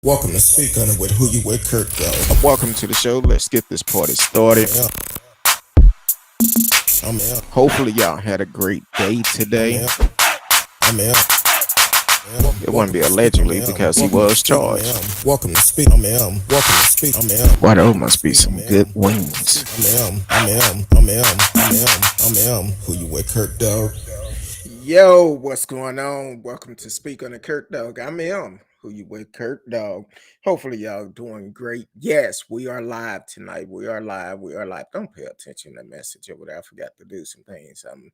Welcome to Speak On It with Who You With Kirk, though. Welcome to the show. Let's get this party started. Yeah, I'm here. Hopefully, y'all had a great day I'm today. here. I'm here. It wouldn't Welcome be to Speak. I'm allegedly here. because he Welcome to was Speak. I'm charged. here. Welcome to Speak. I'm here. Welcome to Speak. I'm here. Why, those Welcome to must be Speak. I'm some here. good Welcome to wings. Speak. I'm here. I'm here. I'm here. I'm here. Who You With Kirk, though. Yo, what's going on? Welcome to Speak on the Kirk Dog. I'm M. Who you with, Kirk Dog? Hopefully, y'all doing great. Yes, we are live tonight. We are live. We are live. Don't pay attention to the message over there. I forgot to do some things. I'm a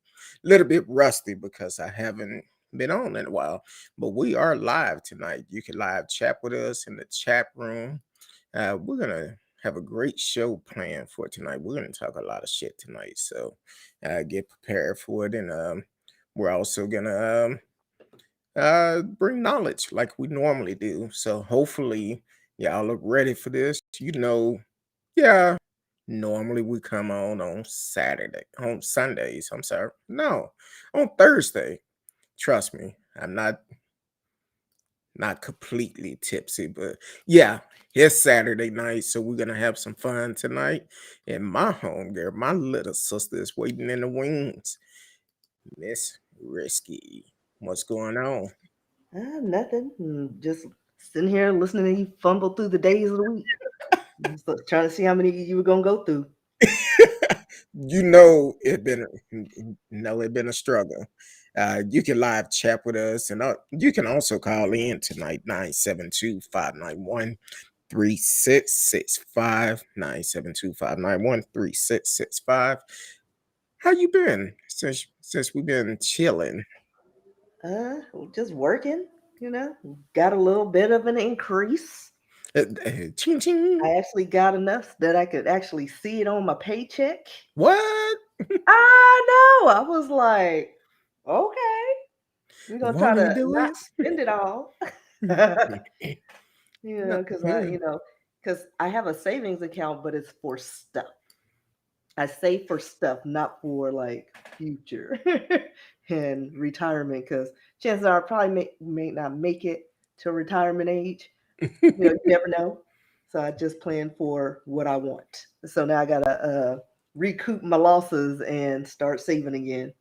little bit rusty because I haven't been on in a while. But we are live tonight. You can live chat with us in the chat room. We're gonna have a great show planned for tonight. We're gonna talk a lot of shit tonight. So get prepared for it and we're also gonna bring knowledge like we normally do. So hopefully y'all are ready for this. Yeah, normally we come on Sundays. I'm sorry, no, on Thursday. Trust me, I'm not completely tipsy, but yeah, it's Saturday night, so we're gonna have some fun tonight. In my home, girl, my little sister is waiting in the wings. Miss Risky, what's going on? Nothing. Just sitting here listening to you fumble through the days of the week. Just trying to see how many you were gonna go through. You know it been a struggle. You can live chat with us, and you can also call in tonight 972-591-3665 972-591-3665. How you been since we've been chilling? Just working. You know, got a little bit of an increase. Ching ching. I actually got enough that I could actually see it on my paycheck. What? I know. I was like, okay, we're gonna try Won't he to do not it? spend it all. No. Because I have a savings account, but it's for stuff. I save for stuff, not for like future and retirement. Because chances are I probably may not make it to retirement age. You never know. So I just plan for what I want. So now I gotta recoup my losses and start saving again.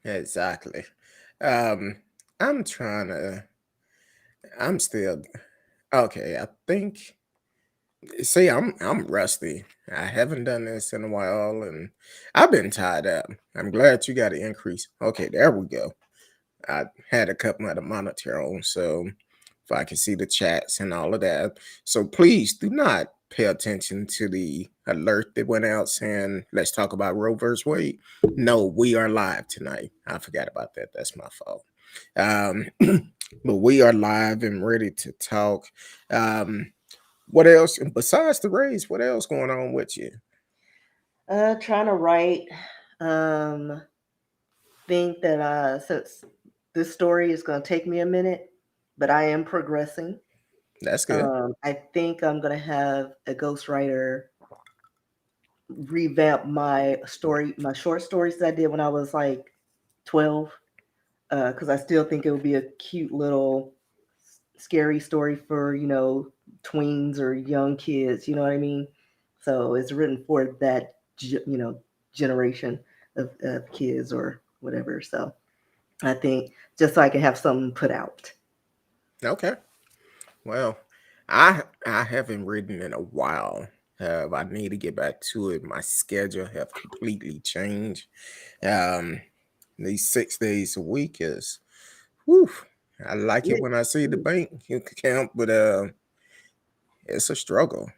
Exactly. Um, I'm trying to. I'm still okay. I think. See, I'm rusty. I haven't done this in a while, and I've been tied up. I'm glad you got an increase. Okay, there we go. I had a couple of the monitor on, so if I can see the chats and all of that. So please do not pay attention to the alert that went out saying let's talk about Roe versus Wade. No, we are live tonight. I forgot about that. That's my fault. Um, but we are live and ready to talk. Um, what else besides the race? What else going on with you? Trying to write. Um, think that since this story is going to take me a minute, but I am progressing. That's good. I think I'm going to have a ghostwriter revamp my short stories that I did when I was like 12, because I still think it would be a cute little scary story for, tweens or young kids, you know what I mean? So it's written for that, generation of kids or whatever. So I think just so I can have something put out. Okay. Well, I haven't written in a while. I need to get back to it. My schedule have completely changed. Um, these 6 days a week is, whew, I like it Yeah. when I see the bank account, but it's a struggle.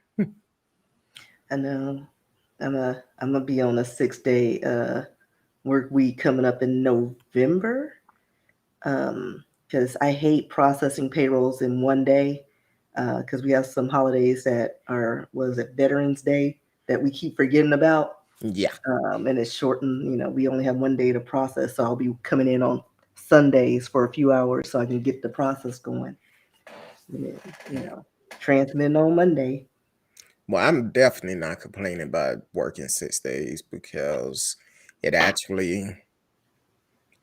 I know. I'm gonna be on a 6 day work week coming up in November. Because I hate processing payrolls in one day. Because we have some holidays that are, was it Veterans Day, that we keep forgetting about. Yeah. And it's shortened. We only have one day to process, so I'll be coming in on Sundays for a few hours so I can get the process going. And then, transmitting on Monday. Well, I'm definitely not complaining about working 6 days because it actually,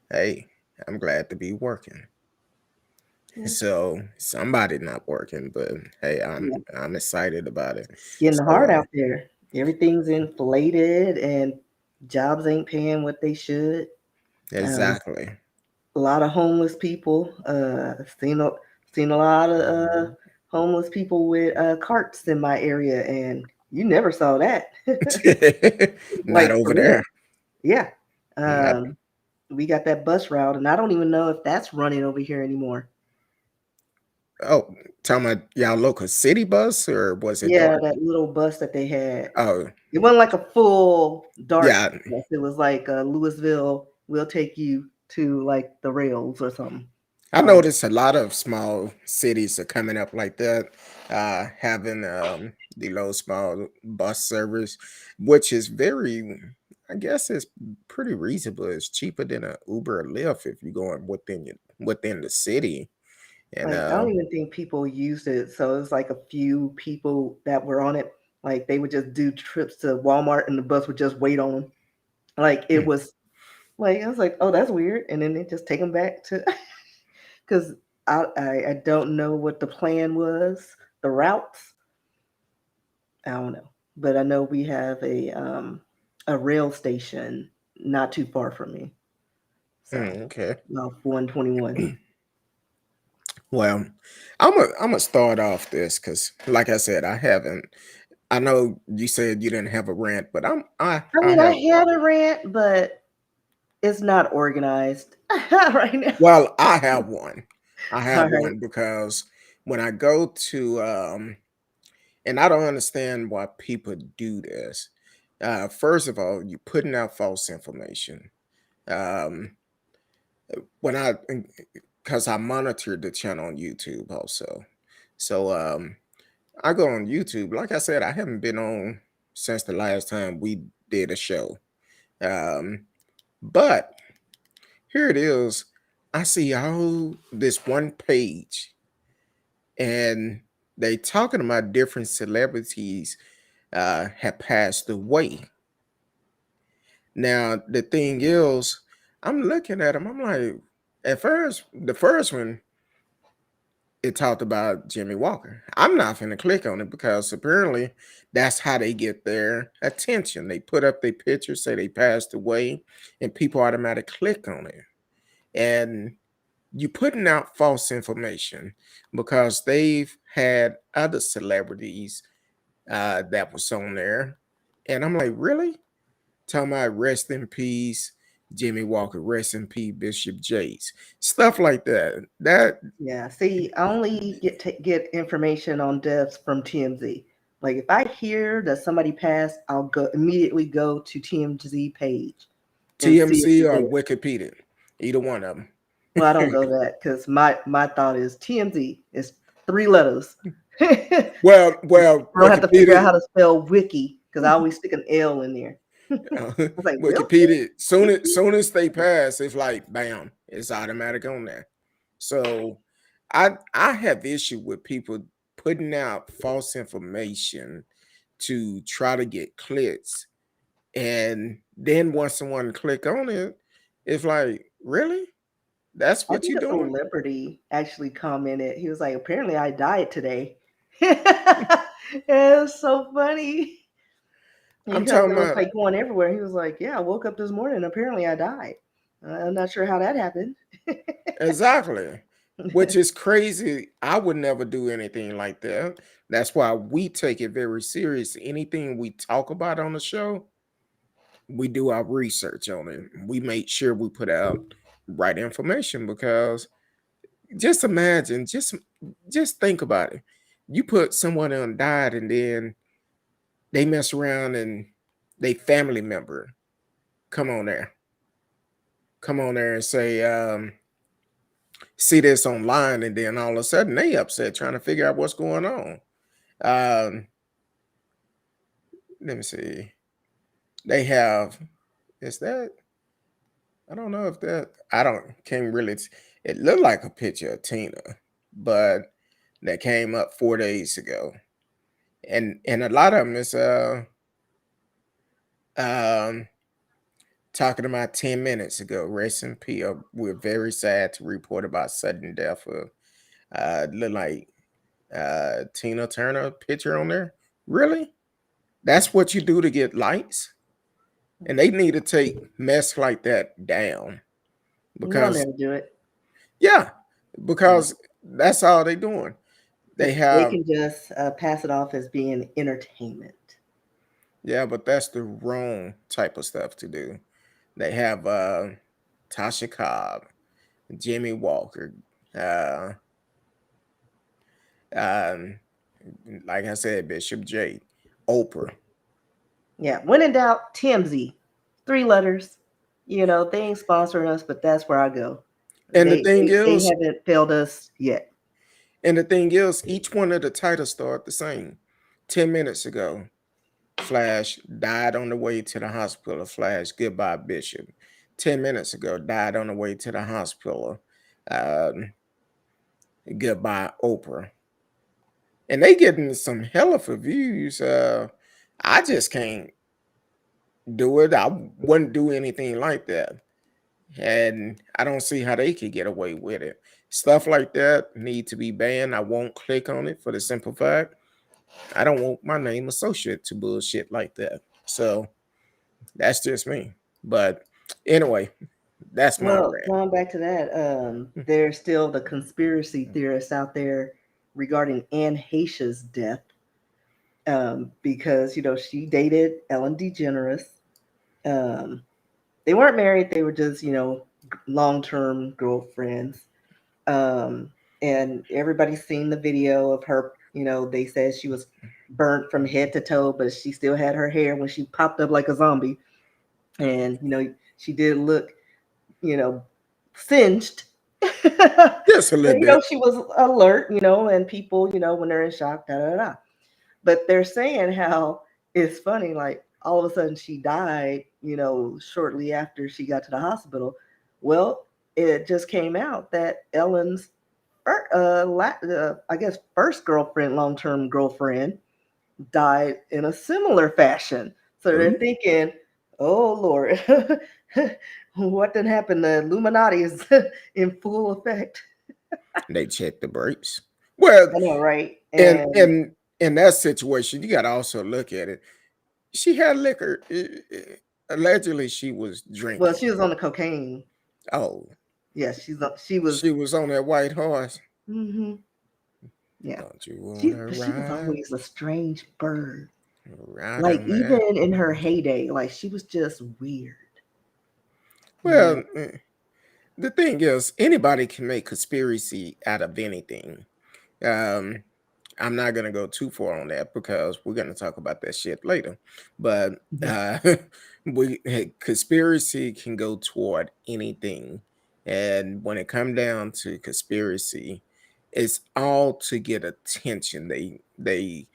hey, I'm glad to be working. So somebody not working, but hey, Yeah, I'm excited about it. it's getting So hard out there. Everything's inflated and jobs ain't paying what they should. Um, exactly. a lot of homeless people. Seen a lot of homeless people with carts in my area, and you never saw that. Not Like over for there. real. Yeah. Not Um, we got that bus route, and I don't even know if that's running over here anymore. oh, talking about y'all local city bus or was it Yeah, dark? that little bus that they had. Oh, It wasn't like a full dark yeah. bus. It was like Louisville will take you to like the rails or something. I Um, noticed a lot of small cities are coming up like that, having the low small bus service, which is very, I guess, it's pretty reasonable. It's cheaper than a Uber or Lyft if you're going within the city. And like I don't even think people used it. So it was like a few people that were on it. Like they would just do trips to Walmart and the bus would just wait on them. Like it hmm, was like I was like, oh, that's weird. And then they just take them back to because I don't know what the plan was, the routes. I don't know, but I know we have a rail station not too far from me. So okay. 121. Well, I'm gonna start off this because, like I said, I haven't. I know you said you didn't have a rant, but I I mean, I have. had a rant, but it's not organized right now. Well, I have one. I All have right. one because when I go to and I don't understand why people do this. First of all, you putting out false information. Um when I because I monitored the channel on YouTube also. So I go on YouTube. Like I said, I haven't been on since the last time we did a show. Um but here it is. I see all this one page and they talking about different celebrities have passed away. Now the thing is, I'm looking at them. I'm like, at first, the first one it talked about Jimmy Walker. I'm not gonna click on it because apparently that's how they get their attention. They put up their picture, say they passed away, and people automatically click on it. And you putting out false information because they've had other celebrities that was on there. And I'm like, really? Talking about rest in peace, Jimmy Walker, rest in peace, Bishop Jakes, stuff like that. That Yeah. See, I only get information on deaths from TMZ. Like if I hear that somebody passed, I'll go immediately go to TMZ page and see if TMC it's or there. Wikipedia, either one of them. Well, I don't go that because my thought is TMZ is 3 letters. I well, don't have to figure out Wikipedia, how to spell wiki because I always stick an L in there. uh, I was like, Wilkie? Wikipedia. Wiki? Soon as they pass, it's like bam, it's automatic on there. So I have issue with people putting out false information to try to get clicks. And then once someone click on it, it's like, really? That's I what think you a doing? celebrity actually commented. He was like, apparently I died today. It was so funny I'm because talking it was about like going everywhere. He was like, yeah, I woke up this morning and apparently I died. I'm not sure how that happened. exactly, which is crazy. I would never do anything like that. That's why we take it very serious. Anything we talk about on the show, we do our research on it. We make sure we put out right information because just imagine, just think about it. You put someone on died and then they mess around and they family member come on there, come on there and say, see this online, and then all of a sudden they upset trying to figure out what's going on. Um, let me see. They have is that I don't know if that I don't can't really it looked like a picture of Tina, but that came up 4 days ago. And a lot of them is um talking about 10 minutes ago. Rest in peace. We're very sad to report about sudden death of Look like Tina Turner picture on there. Really? That's what you do to get likes? And they need to take mess like that down They'll because never do it. yeah, Yeah. because that's all they doing. They Because they have can just pass it off as being entertainment. yeah, but that's the wrong type of stuff to do. They have Tasha Cobb, Jimmy Walker, uh, um, like I said, Bishop J, Oprah. Yeah. When in doubt, TMZ. 3 letters. They ain't sponsoring us, but that's where I go. And the They thing they, they is, haven't failed us yet. each one of the titles start the same. 10 minutes ago, Flash died on the way to the hospital. Flash, goodbye, Bishop. 10 minutes ago, died on the way to the hospital. Um, goodbye, Oprah. And they getting some hella for views. I just can't do it. I wouldn't do anything like that. And I don't see how they could get away with it. Stuff like that need to be banned. I won't click on it for the simple fact I don't want my name associated to bullshit like that. So that's just me. But anyway, that's my Well, rant. going back to that, there's still the conspiracy theorists out there regarding Anne Heche's death, because she dated Ellen DeGeneres. Um, they weren't married; they were just long-term girlfriends. Um, and everybody's seen the video of her. They said she was burnt from head to toe, but she still had her hair when she popped up like a zombie, and she did look you know, singed. Just a little bit. She was alert, and people, when they're in shock, da da da. But they're saying how it's funny, like all of a sudden she died, shortly after she got to the hospital. Well, it just came out that Ellen's, I guess, first girlfriend, long term girlfriend, died in a similar fashion. So they're Ooh, thinking, oh Lord, what did happen? The Illuminati is in full effect. they check the brakes. Well, I know, right? and And and in that situation, you got to also look at it. She had liquor. Allegedly, she was well, drinking. she was on the cocaine. Oh, Yeah, she was. she was on that white horse. Hmm. Yeah, Don't you want to she was ride? always a strange bird. Ride Like on even that. in her heyday, like she was just weird. You know, Well, the thing is, anybody can make conspiracy out of anything. Um, I'm not gonna go too far on that because we're gonna talk about that shit later. But Mhm. conspiracy can go toward anything, and when it come down to conspiracy, it's all to get attention. They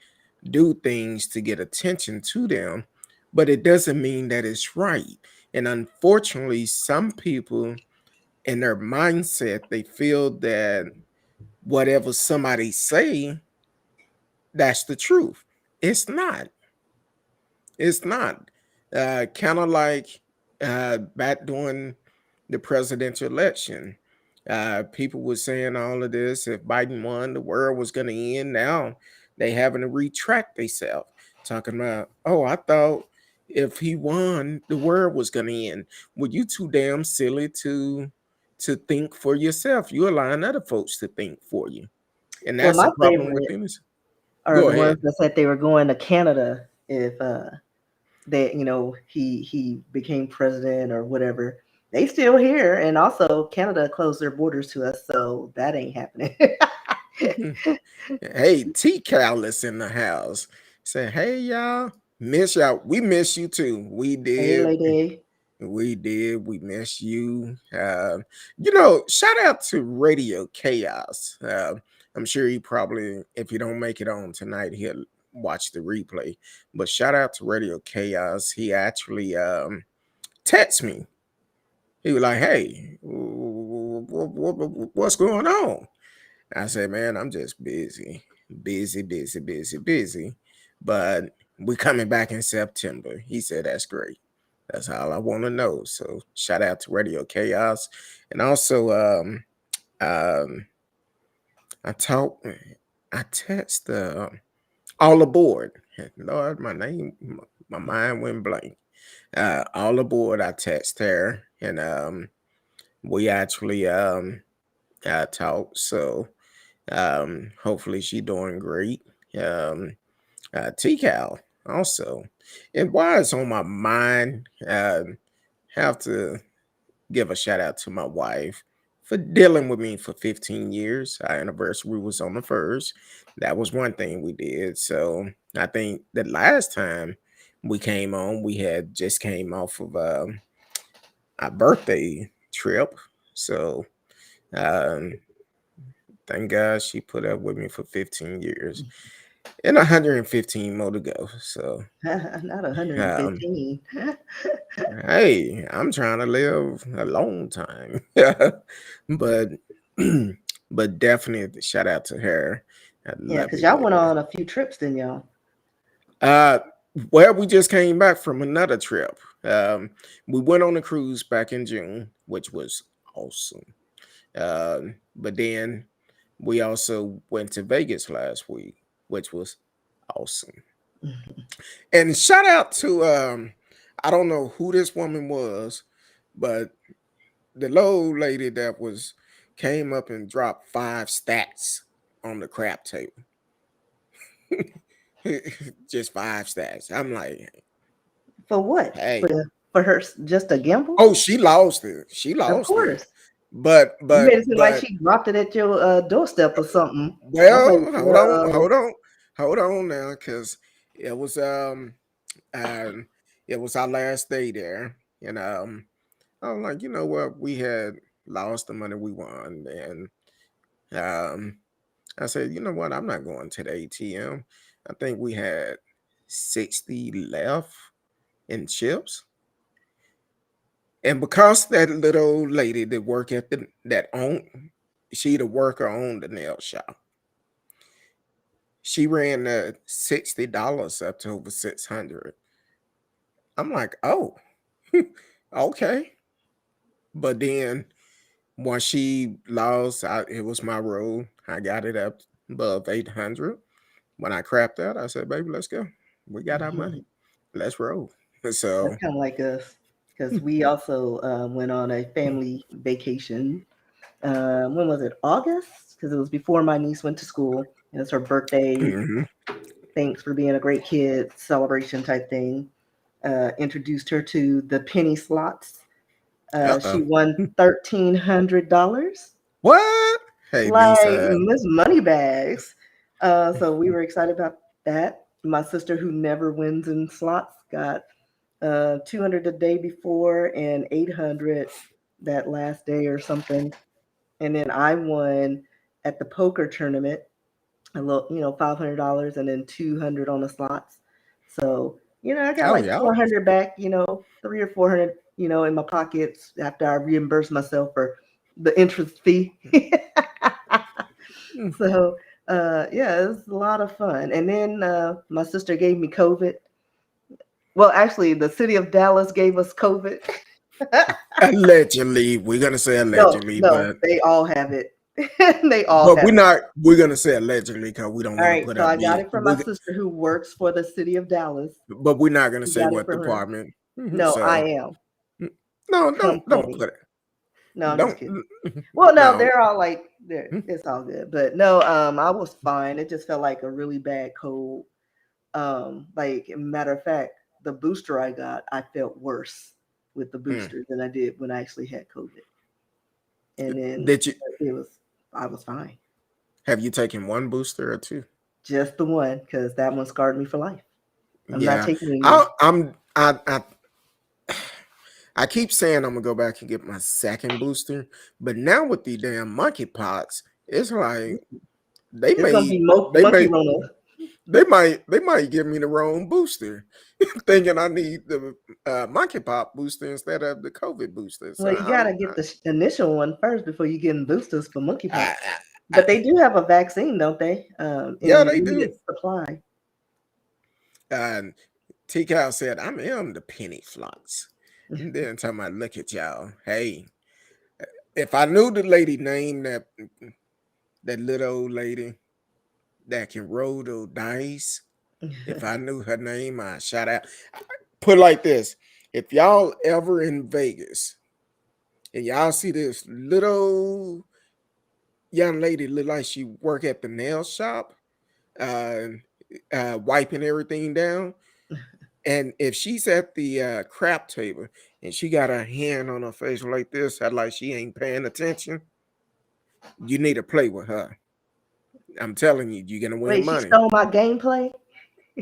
do things to get attention to them, but it doesn't mean that it's right. And unfortunately, some people in their mindset they feel that whatever somebody say that's the truth. It's not. It's not. Kind of like back during the presidential election. People were saying all of this. If Biden won, the world was going to end. Now they having to retract themselves, talking about, oh, I thought if he won, the world was going to end. Well, you too damn silly to think for yourself. You allowing other folks to think for you, and Well, that's the my problem with favorite this. are Go the ahead. ones that said they were going to Canada if that he became president or whatever. They still here, and also Canada closed their borders to us, so that ain't happening. Hey, T Callus in the house. Say, hey y'all, miss y'all. We miss you too. We Hey, did. lady. We did. We miss you. Shout out to Radio Chaos. I'm sure he probably, if you don't make it on tonight, he'll watch the replay. But shout out to Radio Chaos. He actually texted me. He was like, "Hey, what's going on?" I said, man, I'm just busy, busy. But we coming back in September. He said, that's great. That's all I want to know. So shout out to Radio Chaos. And also, I talk, I text all aboard. Lord, my mind went blank. All aboard. I text her, and we actually talked. So hopefully she doing great. Um, T-Cal also, and why it's on my mind, have to give a shout out to my wife for dealing with me for 15 years. Our anniversary was on the first. That was one thing we did. So I think the last time we came on, we had just came off of our birthday trip. So um, thank God she put up with me for 15 years and 115 more to go. So Not um, 115. hey, I'm trying to live a long time. but but definitely shout out to her. I Yeah, love because you, y'all went baby. on a few trips, didn't y'all? Uh well, we just came back from another trip. We went on a cruise back in June, which was awesome. But then we also went to Vegas last week, which was awesome. And shout out to I don't know who this woman was, but the low lady that was came up and dropped 5 stats on the crap table. Just 5 stats. I'm like, For what? hey. For her just a gamble? Oh, she lost it. She Of lost it. course. But You but made it seem like but she dropped it at your doorstep or something. I was like, well, no. hold on now, because it was um it was our last day there. And I'm like, you know what, we had lost the money we won. And I said, you know what? I'm not going to the ATM. I think we had 60 left in chips. And because that little lady that work at that owned, she the worker on the nail shop. She ran the $60 up to over 600. I'm like, oh, okay. But then once she lost, it was my role. I got it up above 800. When I crapped out, I said, baby, let's go. We got our money. Let's roll. So, That's kind of like us because we also went on a family vacation. When was it? August? Because it was before my niece went to school. It was her birthday. mhm. Thanks for being a great kid celebration type thing. Introduced her to the penny slots. She Uh-oh. won $1,300, What? Hey, like Lisa. Miss Moneybags. So we were excited about that. My sister, who never wins in slots, got 200 the day before and 800 that last day or something. And then I won at the poker tournament a little, $500 and then 200 on the slots. So, I got Oh, like yeah. 400 back, 3 or 400, in my pockets after I reimbursed myself for the interest fee. Mm. So, yeah, it was a lot of fun. And then my sister gave me COVID. Well, actually, the city of Dallas gave us COVID. Allegedly. We're going to say No, allegedly, no, but they all have it. They all have it. we're going to say allegedly because we don't All want to right, put so up I got the, it from my sister who works for the city of Dallas. but we're not going to We say got it what from her. department. No, I So, am. no, Come for don't me. put it. No, I'm just Don't. kidding. Well, no, No. they're all like, it's all good. But no, I was fine. It just felt like a really bad cold. Like, matter of fact, the booster I got, I felt worse with the Mm. booster than I did when I actually had COVID. And then Did you I was fine. have you taken one booster or two? Just the one, because that one scarred me for life. I'm not Yeah. taking any I more. I'm I keep saying I'm gonna go back and get my second booster, but now with the damn monkeypox, it's like they It's gonna be may they monkey may Rona. they might give me the wrong booster, thinking I need the monkeypox booster instead of the COVID booster. So Well, you gotta get the initial one first before you get boosters for monkeypox. I, But they do have a vaccine, don't they? yeah, In they do. limited supply. And T Cal said, I'm the penny flocks. And then talking about, look at y'all. Hey, if I knew the lady name that that little old lady that can roll those dice. If I knew her name, I'd shout out. Put it like this: if y'all ever in Vegas and y'all see this little young lady look like she work at the nail shop, uh, wiping everything down, and if she's at the crap table and she got her hand on her face like this, like she ain't paying attention, you need to play with her. I'm telling you, you're gonna win Wait, she money. stole my gameplay?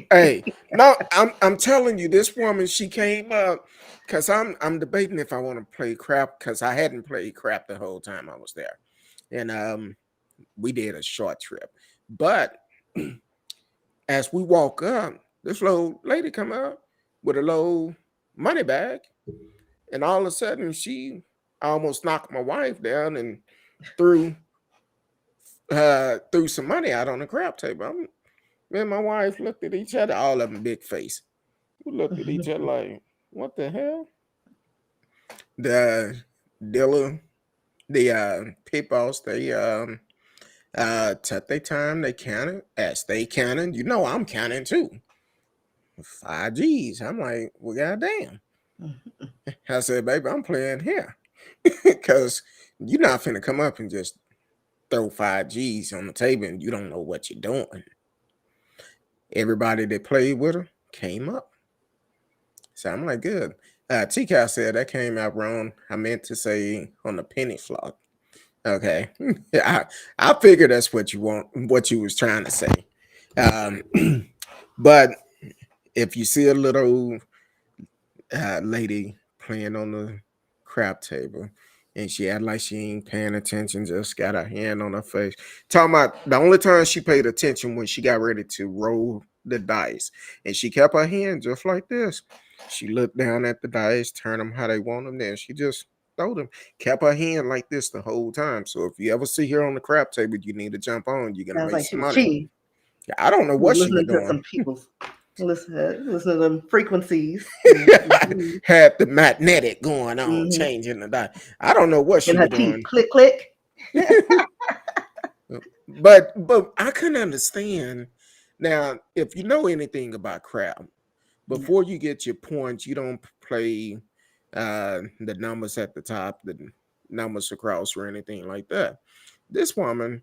Hey, no, I'm telling you, this woman, she came up because I'm debating if I want to play crap because I hadn't played crap the whole time I was there, and we did a short trip, but as we walk up, this little lady come up with a little money bag, and all of a sudden she almost knocked my wife down and threw threw some money out on the crap table. Me and my wife looked at each other, all of them big face. We looked at each other like, what the hell? The dealer, the pit boss, they took their time, they counted. As they counted, you know I'm counting too. 5 G's. I'm like, well, goddamn. I said, baby, I'm playing here. Because you're not finna come up and just throw 5 G's on the table and you don't know what you're doing. Everybody that played with her came up. So I'm like, good. T-Cal said that came out wrong. I meant to say on the penny flock. Okay. I figured that's what you was trying to say. But if you see a little lady playing on the crap table and she act like she ain't paying attention, just got her hand on her face. Talking about the only time she paid attention when she got ready to roll the dice. And she kept her hand just like this. She looked down at the dice, turned them how they want them, then she just throw them. Kept her hand like this the whole time. So if you ever see her on the crap table, you need to jump on. You're gonna Sounds make like she some was money. cheating. I don't know what she was Listening to doing. some people's listen to them frequencies. Had the magnetic going on, Mhm. changing the dial. I don't know what she And her was teeth doing. click click. But I couldn't understand. Now, if you know anything about crap, before you get your points, you don't play the numbers at the top, the numbers across, or anything like that. This woman,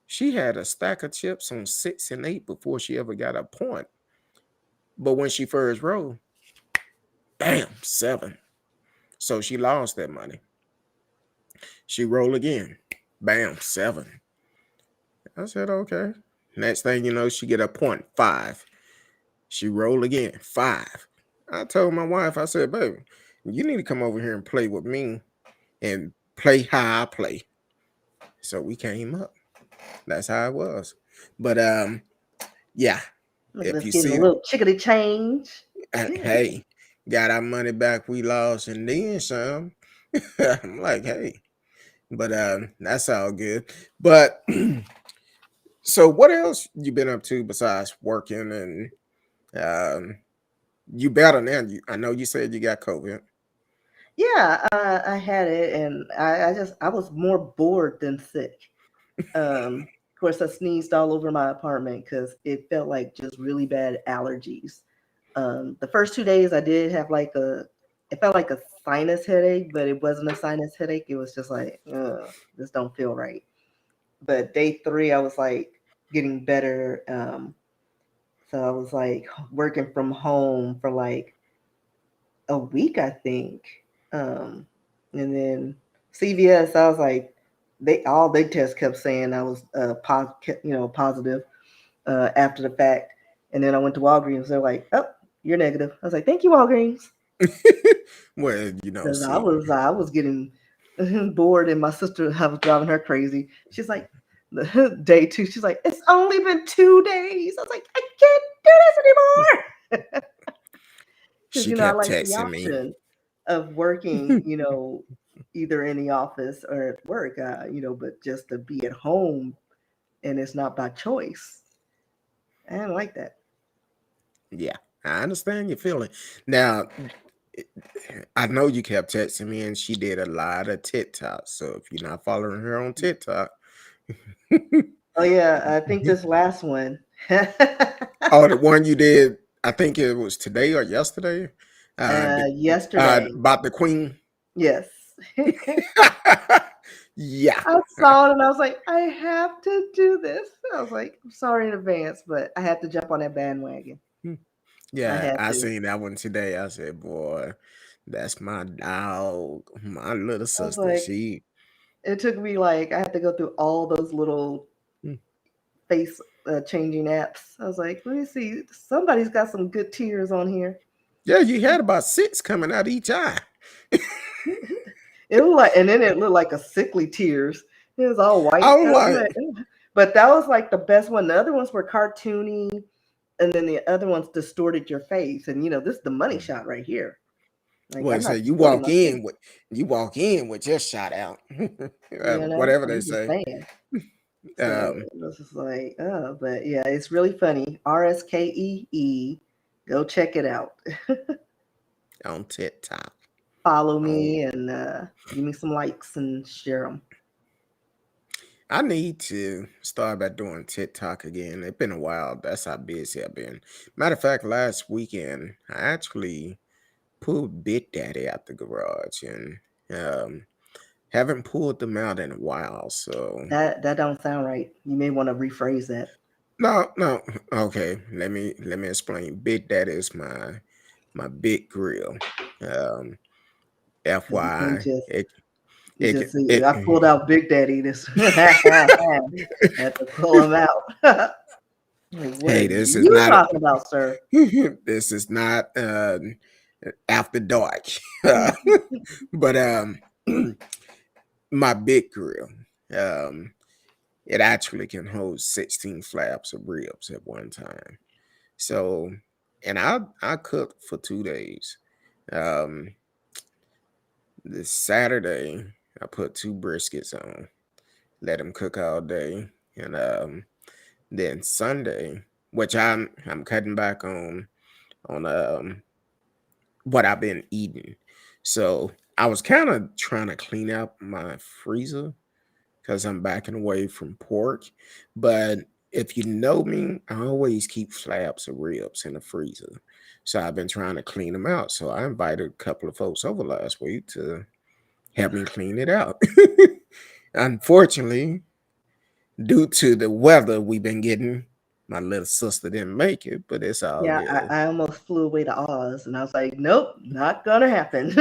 she had a stack of chips on 6 and 8 before she ever got a point. But when she first rolled, bam, 7. So she lost that money. She rolled again, bam, 7. I said, okay. Next thing you know, she get a point, 5. She rolled again, 5. I told my wife, I said, baby, you need to come over here and play with me and play how I play. So we came up. That's how it was. But yeah. Look If at us you getting a see, little chickadee change. hey, got our money back we lost and then some. I'm like, hey. But that's all good. But so what else you been up to besides working and you better now? I know you said you got COVID. Yeah, I had it, and I was more bored than sick. Of course, I sneezed all over my apartment because it felt like just really bad allergies. The first 2 days, I did have it felt like a sinus headache, but it wasn't a sinus headache. It was just like, this don't feel right. But day 3, I was like getting better. So I was like working from home for like a week, I think. And then CVS, I was like, all their tests kept saying I was positive after the fact. And then I went to Walgreens. They're like, "Oh, you're negative." I was like, "Thank you, Walgreens." Well, you know, Because see, I was getting bored, and my sister, I was driving her crazy. She's like, day 2, she's like, "It's only been 2 days." I was like, "I can't do this anymore." Because she I kept like the texting me. option of working, either in the office or at work, but just to be at home and it's not by choice. I don't like that. Yeah, I understand your feeling. Now, I know you kept texting me, and she did a lot of TikTok. So if you're not following her on TikTok, Oh yeah, I think this last one. Oh, the one you did, I think it was today or yesterday. Yesterday. About the queen. Yes. Yeah. I saw it and I was like, I have to do this. I was like, I'm sorry in advance, but I had to jump on that bandwagon. I Yeah, had I to. seen that one today. I said, boy, that's my dog, my little I was sister. like, She it took me like I had to go through all those little mm, face changing apps. I was like, let me see. Somebody's got some good tears on here. yeah, you had about 6 coming out each eye. It looked like, and then it looked like a sickly tears. It was all white. I was I was like, like, "Ugh." But that was like the best one. The other ones were cartoony, and then the other ones distorted your face. And this is the money shot right here. Like well, I'm say not distorting my face. you walk in with your shot out. Whatever they I'm just say. saying. So Um, it was just like, oh, but yeah, it's really funny. RSKEE. Go check it out. on TikTok. Follow Oh, me and give me some likes and share them. I need to start by doing TikTok again. It's been a while. That's how busy I've been. Matter of fact, last weekend I actually pulled Big Daddy out the garage and um, haven't pulled them out in a while. So That don't sound right. You may want to rephrase that. no. Okay, let me explain. Big Daddy is my big grill. Um, Because you can't FYI, just it you it just see it. I pulled out Big Daddy this had to pull him out. Like, what are Hey, this is you not talking about, sir? this is not after dark. But my big grill. Um it actually can hold 16 flaps of ribs at one time. So and I cooked for 2 days. Um this Saturday I put 2 briskets on, let them cook all day. And then Sunday, which I'm cutting back on what I've been eating. So I was kind of trying to clean out my freezer because I'm backing away from pork. But if you know me, I always keep flaps of ribs in the freezer. So I've been trying to clean them out. So I invited a couple of folks over last week to help me clean it out. Unfortunately, due to the weather we've been getting, my little sister didn't make it, but it's all Yeah, good. I almost flew away to Oz, and I was like, nope, not gonna happen.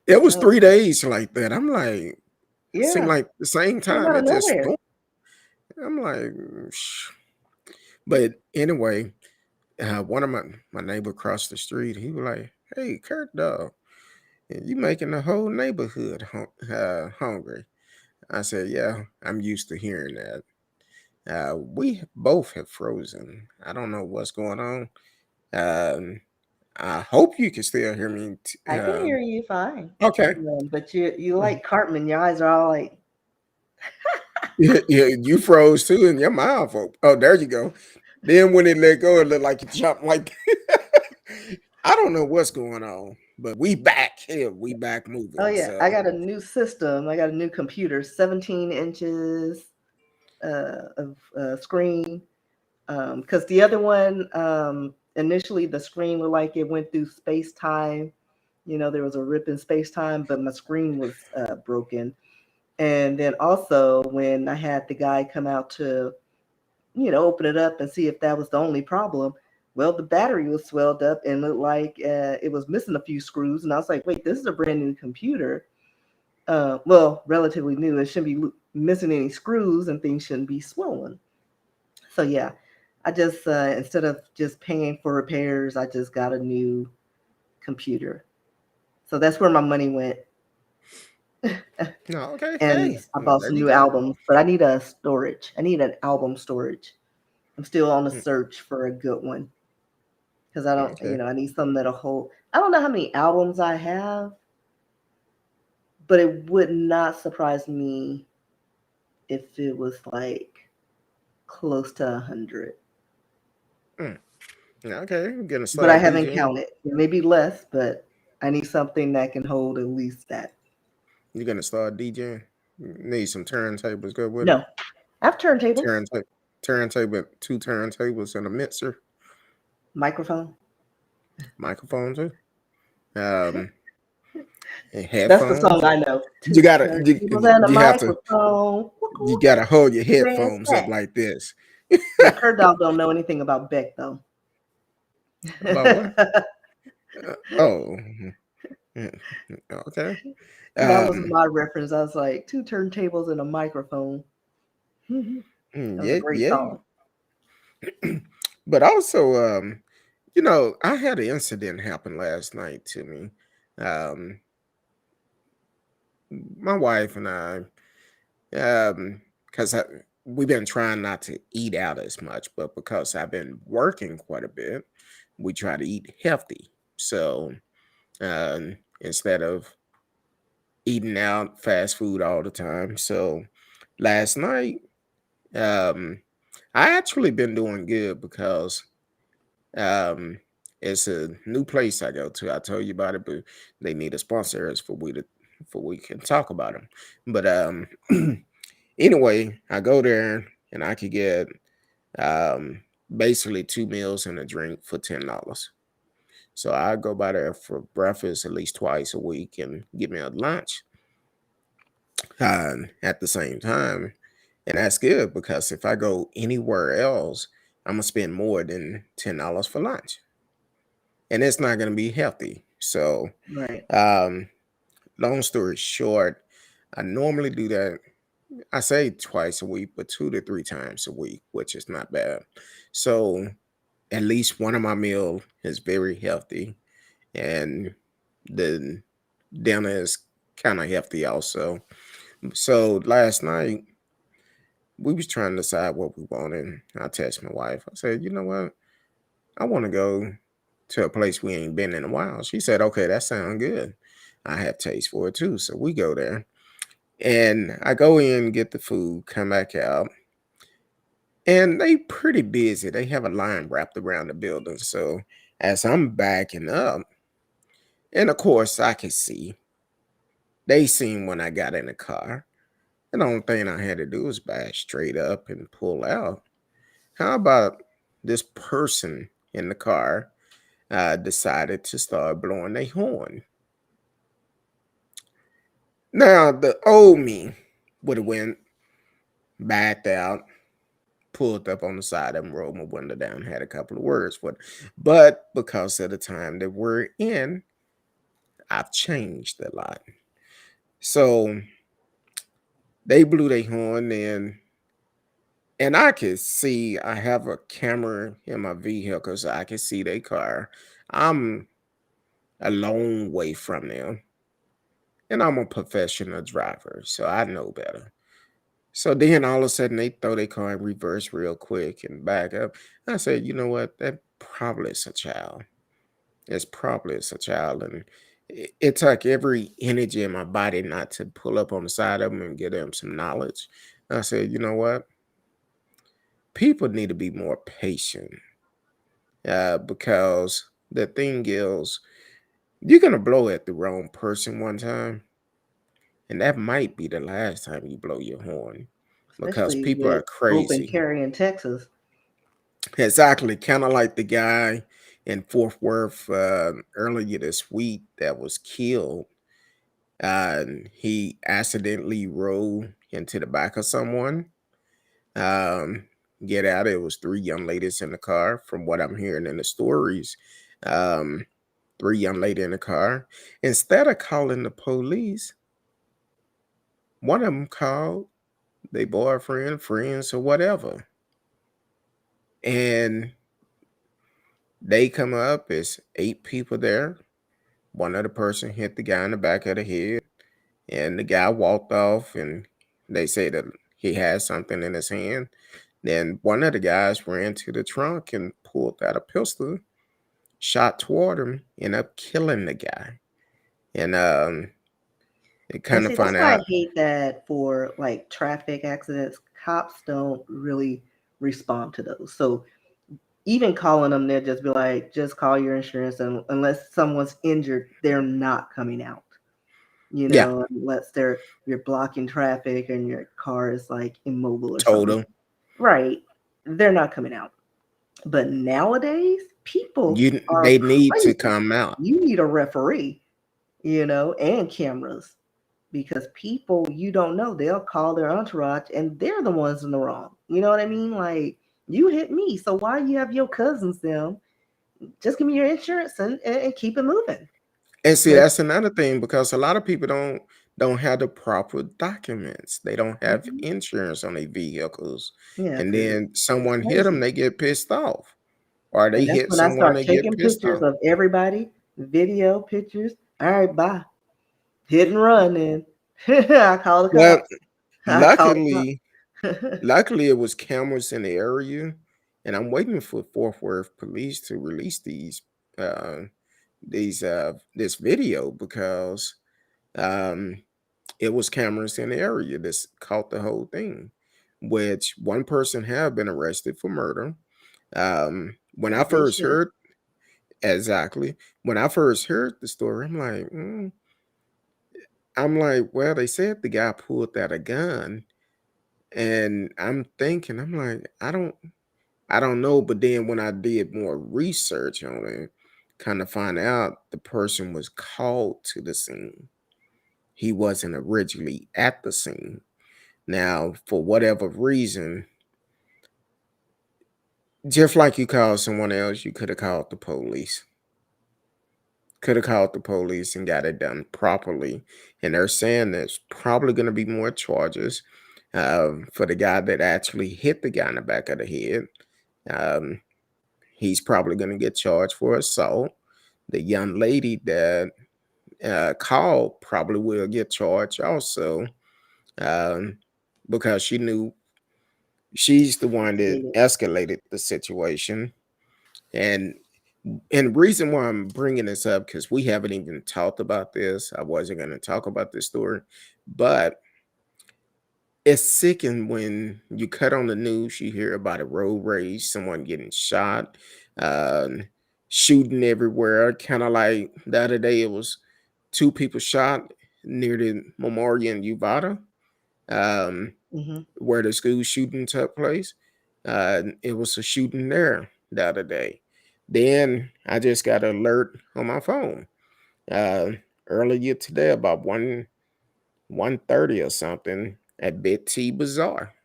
It was No, 3 days like that. I'm like, it seemed yeah, like the same came time out of it just nowhere. stormed. I'm like, but anyway, one of my neighbor across the street, he was like, "Hey, Kurt, dog, you making the whole neighborhood hungry." I said, "Yeah, I'm used to hearing that." We both have frozen. I don't know what's going on. Um, I hope you can still hear me. I can hear you fine. Okay. But you like Cartman, your eyes are all like, Yeah, yeah, you froze too, and your mouth. Oh, there you go. Then when it let go, it looked like it jumped. Like I don't know what's going on, but we back here. We back oh moving. yeah, So I got a new system. I got a new computer, 17 inches of screen. Because the other one, initially the screen looked like it went through space time. There was a rip in space time, but my screen was broken. And then also when I had the guy come out to, open it up and see if that was the only problem. Well, the battery was swelled up and looked like it was missing a few screws. And I was like, wait, this is a brand new computer. Well, relatively new. It shouldn't be missing any screws and things shouldn't be swollen. So yeah, I just instead of just paying for repairs, I just got a new computer. So that's where my money went. no, okay. And Hey, I bought there some you new go. albums, but I need a storage. I need an album storage. I'm still on the Mm, search for a good one because I don't, okay. I need something that'll hold. I don't know how many albums I have, but it would not surprise me if it was like close to 100. Mm, yeah, okay. I'm gonna But I start haven't DJing. counted. Maybe less, but I need something that can hold at least that. You're gonna start DJing. Need some turntables. Go with it. No, I have turntables, Turntable, 2 turntables and a mixer, microphone. microphone too. Um, and That's the headphones. song I know. You 2 gotta turntables and a you have to microphone. you gotta hold your Where's headphones up that? like this. Yeah, Kurt Dog don't know anything about Beck though. About what? Oh, okay. That was Um, my reference. I was like, 2 turntables and a microphone. That was a yeah, great yeah. song. But also, I had an incident happen last night to me. Um, my wife and I, because we've been trying not to eat out as much, but because I've been working quite a bit, we try to eat healthy. So instead of eating out fast food all the time. So last night, um, I actually been doing good because um, it's a new place I go to. I told you about it, but they need a sponsor us for we can talk about them. But anyway, I go there and I could get um, basically 2 meals and a drink for $10. So I go by there for breakfast at least twice a week and get me a lunch at the same time. And that's good because if I go anywhere else, I'm gonna spend more than $10 for lunch, and it's not gonna be healthy. So, Right. um, long story short, I normally do that. I say twice a week, but 2 to 3 times a week, which is not bad. So at least one of my meal is very healthy, and the dinner is kind of healthy also. So last night we was trying to decide what we wanted. I text my wife. I said, you know what? I want to go to a place we ain't been in a while. She said, okay, that sounds good. I have taste for it too. So we go there. And I go in, get the food, come back out. And they pretty busy. They have a line wrapped around the building. So as I'm backing up, and of course I can see, they seen when I got in the car. And the only thing I had to do was back straight up and pull out. How about this person in the car decided to start blowing their horn? Now, the old me would have went, backed out, pulled up on the side of them, rolled my window down, had a couple of words with. But because of the time that we're in, I've changed a lot. So they blew their horn and I could see I have a camera in my vehicle, so I can see their car. I'm a long way from them. And I'm a professional driver, so I know better. So then all of a sudden they throw their car in reverse real quick and back up. I said, you know what? That probably is a child. It's probably is a child. And it took every energy in my body not to pull up on the side of them and give them some knowledge. I said, you know what? People need to be more patient because the thing is, you're going to blow at the wrong person one time. And that might be the last time you blow your horn because Especially people are with open crazy. carry in Texas. Exactly. Kind of like the guy in Fort Worth earlier this week that was killed. He accidentally rolled into the back of someone. Um, get out. It was 3 young ladies in the car, from what I'm hearing in the stories. Um, 3 young ladies in the car. Instead of calling the police, one of them called their boyfriend, friends, or whatever. And they come up, it's 8 people there. One other person hit the guy in the back of the head, and the guy walked off, and they say that he had something in his hand. Then one of the guys ran to the trunk and pulled out a pistol, shot toward him, ended up killing the guy. And they And kind of see, that's find why I out. hate that for like traffic accidents, cops don't really respond to those. So even calling them, they'll just be like, just call your insurance. And unless someone's injured, they're not coming out. Yeah, unless you're blocking traffic and your car is like immobile or something. total. Right. They're not coming out. But nowadays, people are They need to crazy. come out. You need a referee, and cameras because people you don't know, they'll call their entourage and they're the ones in the wrong. You know what I mean? Like, you hit me, so why you have your cousins them? Just give me your insurance and keep it moving. And see, But that's another thing because a lot of people don't have the proper documents. They don't have mhm, insurance on their vehicles. yeah, And because then it's someone hit them, crazy. they get pissed off. Or they And that's hit when I someone, start they get taking pissed pictures off. of everybody, video pictures. All right, bye. Hit and run, and I call the Well, cops. I call the luckily, cops. luckily it was cameras in the area, and I'm waiting for Fort Worth police to release uh this video because um it was cameras in the area that caught the whole thing, which one person had been arrested for murder. When I As they first should. heard exactly when I first heard the story, I'm like, well, they said the guy pulled out a gun, and I'm thinking, I'm like, I don't know. But then when I did more research on it, kind of find out the person was called to the scene. He wasn't originally at the scene. Now, for whatever reason, just like you called someone else, you could have called the police. Could have called the police and got it done properly. And they're saying there's probably going to be more charges for the guy that actually hit the guy in the back of the head. Um, he's probably going to get charged for assault. The young lady that called probably will get charged also, um, because she knew she's the one that Escalated. escalated the situation. And and reason why I'm bringing this up because we haven't even talked about this. I wasn't going to talk about this story, but it's sickening when you cut on the news, you hear about a road rage, someone getting shot, um, shooting everywhere. Kind of like the other day, it was two people shot near the memorial in Uvada, um, Hmm. where the school shooting took place. It was a shooting there the other day. Then I just got an alert on my phone uh, earlier today about 1:30 or something at Big T Bazaar.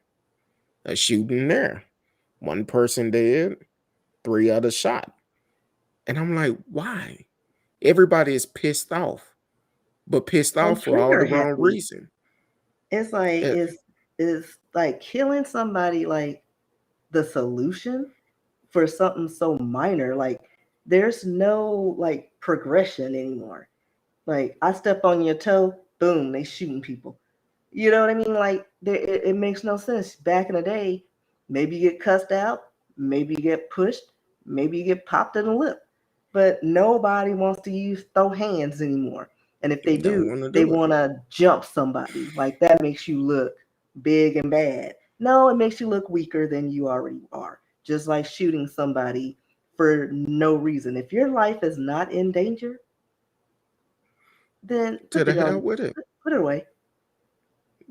A shooting there. One person dead, three others shot. And I'm like, why? Everybody is pissed off, but pissed And off for all trigger the wrong happy. reason. It's like Eh, is like killing somebody like the solution for something so minor. Like, there's no like progression anymore. Like, I step on your toe, boom, they shooting people. You know what I mean? Like, it makes no sense. Back in the day, maybe you get cussed out, maybe you get pushed, maybe you get popped in the lip. But nobody wants to use throw hands anymore. And if they don't do, want to they do it. want to jump somebody. Like, that makes you look big and bad. No, it makes you look weaker than you already are. Just like shooting somebody for no reason. If your life is not in danger, then To put the the hell gun, with it. put it away.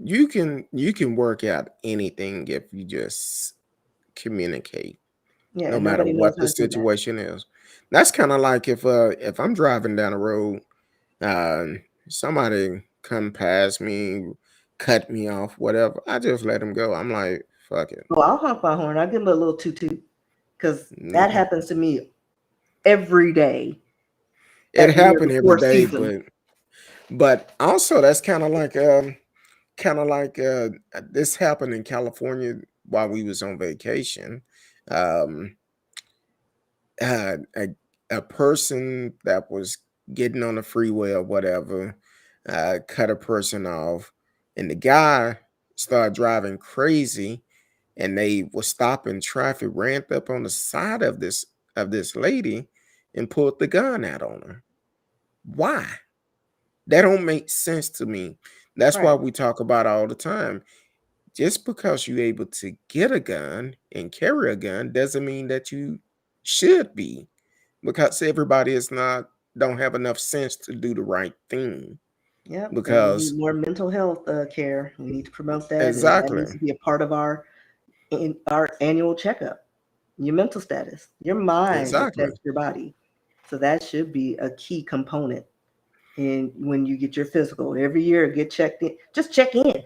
You can work out anything if you just communicate, Yeah, no and matter nobody knows what how the to do that. situation is. That's kind of like if I'm driving down the road, uh, somebody come past me, cut me off, whatever. I just let them go. I'm like, fuck it. Oh, I'll honk my horn. I'll give them a little toot toot because that Mm. happens to me every day It at near happened the every four day, seasons. but also that's kind of like this happened in California while we was on vacation. Um, a a person that was getting on the freeway or whatever cut a person off, and the guy started driving crazy, and they were stopping traffic, ran up on the side of this lady, and pulled the gun out on her. Why? That don't make sense to me. That's why Right. we talk about all the time. Just because you're able to get a gun and carry a gun doesn't mean that you should be, because everybody is not don't have enough sense to do the right thing. Yep, and we because need more mental health care. We need to promote that, and that exactly, needs to be a part of our annual checkup. Your mental status, your mind exactly, affects your body, so that should be a key component. And when you get your physical every year, get checked in. Just check in.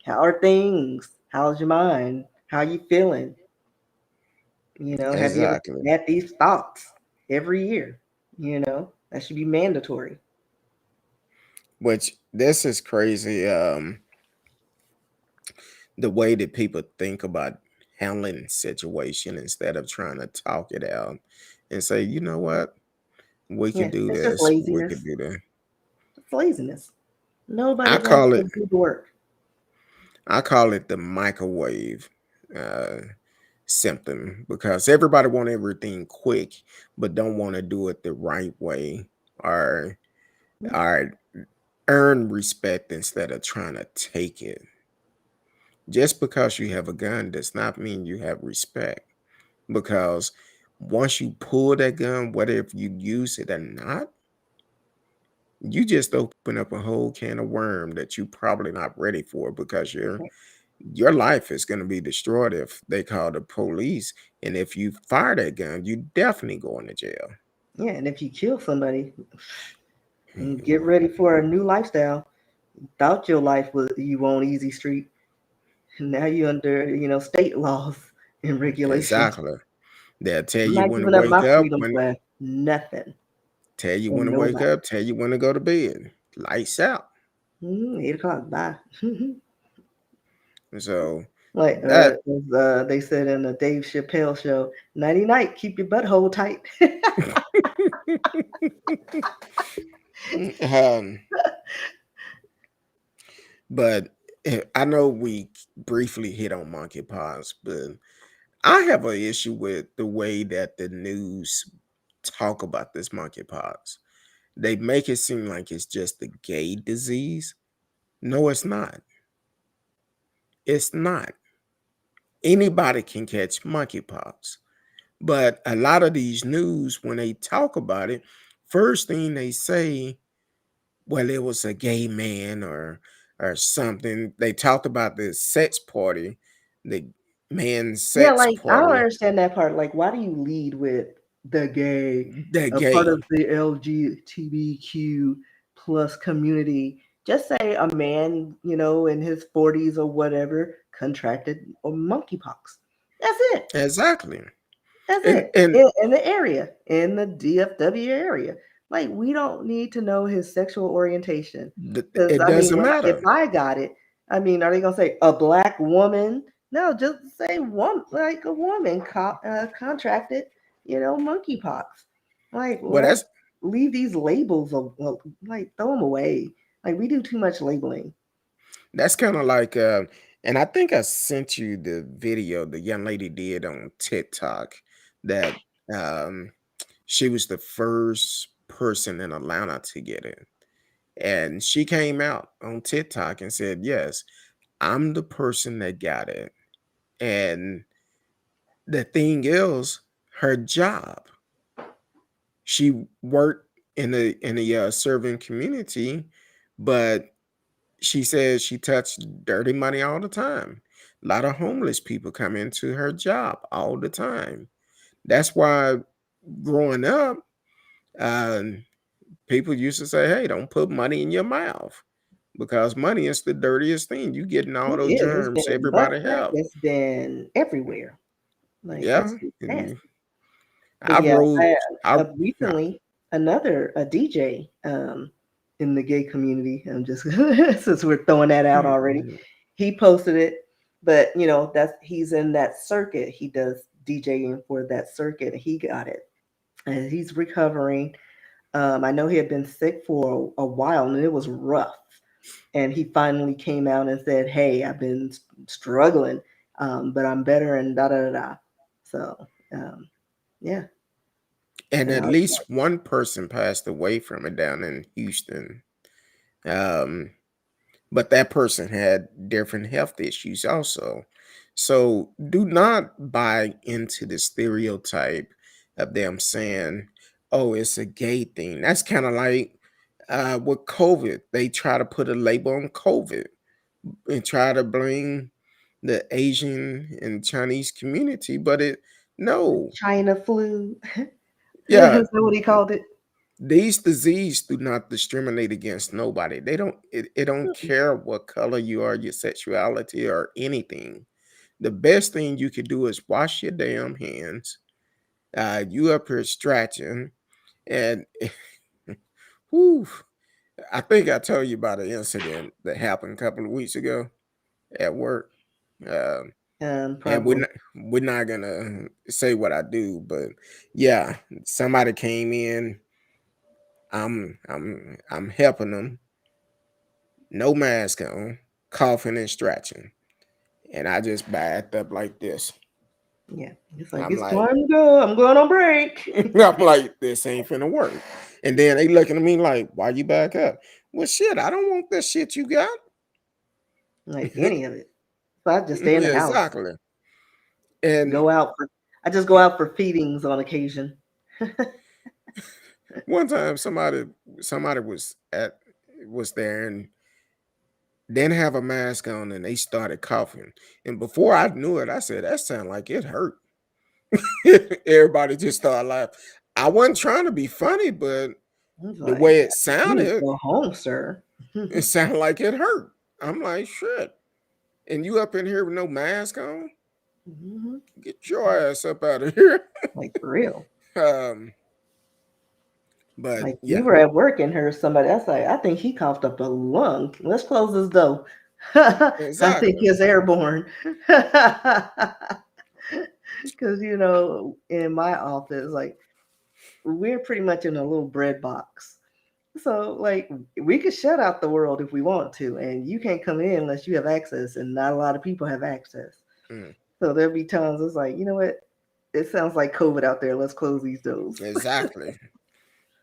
How are things? How's your mind? How you feeling? Have you ever exactly. had these thoughts every year? That should be mandatory. Which this is crazy. The way that people think about handling situation instead of trying to talk it out and say, you know what, we Yeah, could do it's just this, we laziness. could do that. It's laziness. I Nobody wants call to it do the work. I call it the microwave uh, symptom because everybody want everything quick, but don't want to do it the right way or Mm, or earn respect instead of trying to take it. Just because you have a gun does not mean you have respect because once you pull that gun, whether if you use it or not, you just open up a whole can of worm that you probably not ready for because your life is going to be destroyed if they call the police. And if you fire that gun, you definitely going to jail. yeah, and if you kill somebody, and get ready for a new lifestyle. Thought your life was you on easy street, and now you under state laws and regulations. Exactly. They'll tell I'm you not when to giving up wake my up, freedom for nothing tell you when and to wake nobody. up, tell you when to go to bed. Lights out. 8 o'clock, bye. So Like that they said in the Dave Chappelle show, nighty night, keep your butthole tight. um, but I know we briefly hit on monkeypox, but I have an issue with the way that the news talk about this monkeypox. They make it seem like it's just a gay disease. No, it's not. It's not. Anybody can catch monkeypox. But a lot of these news, when they talk about it, first thing they say, well, it was a gay man or something. They talked about the sex party, the man's Yeah, sex like I don't party, understand that part. Like, why do you lead with the gay, the a part gay. of the LGBTQ plus community? Just say a man, in his 40s or whatever, contracted or monkeypox. That's it. Exactly. That's And it. and In the area, in the DFW area. Like, we don't need to know his sexual orientation. Because, it I mean, doesn't if matter. I got it, I mean, are they going to say a black woman? No, just say one, like a woman contracted, monkeypox. Like, Well, let's leave these labels, like, throw them away. Like, we do too much labeling. that's kind of like and I think I sent you the video the young lady did on TikTok that um she was the first person in Atlanta to get it. And she came out on TikTok and said, "Yes, I'm the person that got it." And the thing is, her job, she worked in the serving community, but she says she touched dirty money all the time. A lot of homeless people come into her job all the time. That's why growing up, um, people used to say, "Hey, don't put money in your mouth because money is the dirtiest thing. You getting all It those is. It's germs been butt everybody crack. have." It's been everywhere. Like, Yeah, it's just and nasty. But I yeah, rode. I recently another a DJ in the gay community. I'm just since we're throwing that out already, he posted it. But he's in that circuit. He does DJing for that circuit. He got it, and he's recovering. I know he had been sick for a while, and it was rough. And he finally came out and said, "Hey, I've been struggling, but I'm better." And da da da da. So um, yeah, and and at I was least one person passed away from it down in Houston. Um, but that person had different health issues also. So do not buy into the stereotype of them saying, "Oh, it's a gay thing." That's kind of like with COVID, they try to put a label on COVID and try to blame the Asian and Chinese community, but no, China flu. yeah, Is that what he called it? these diseases do not discriminate against nobody. They don't. It don't care what color you are, your sexuality, or anything. The best thing you could do is wash your damn hands. You up here stretching, and whew, I think I told you about an incident that happened a couple of weeks ago at work. Um, and Probably. we're not gonna say what I do, but yeah, somebody came in. I'm helping them, no mask on, coughing and stretching, and I just backed up like this. Yeah. It's like, I'm it's like, time to go. I'm going on break. I'm like, this ain't finna work. And then they looking at me like, why you back up? Well, shit, I don't want that shit you got. Like any of it. So I just stay in the Yeah, house. exactly. And I just go out for feedings on occasion. one time somebody was there and didn't have a mask on and they started coughing. And before I knew it, I said, that sounded like it hurt. Everybody just started laughing. I wasn't trying to be funny, but He's the like, way it you need to sounded, go home, sir. it sounded like it hurt. I'm like, shit. And you up in here with no mask on? Mhm. Get your ass up out of here. Like for real. um, but Like we yeah, were at work and heard somebody else like, I think he coughed up a lung. Let's close this door. I think exactly. it's airborne. Because in my office, like we're pretty much in a little bread box. So like we could shut out the world if we want to, and you can't come in unless you have access, and not a lot of people have access. Mm, So there'll be times it's like, you know what? It sounds like COVID out there. Let's close these doors. exactly.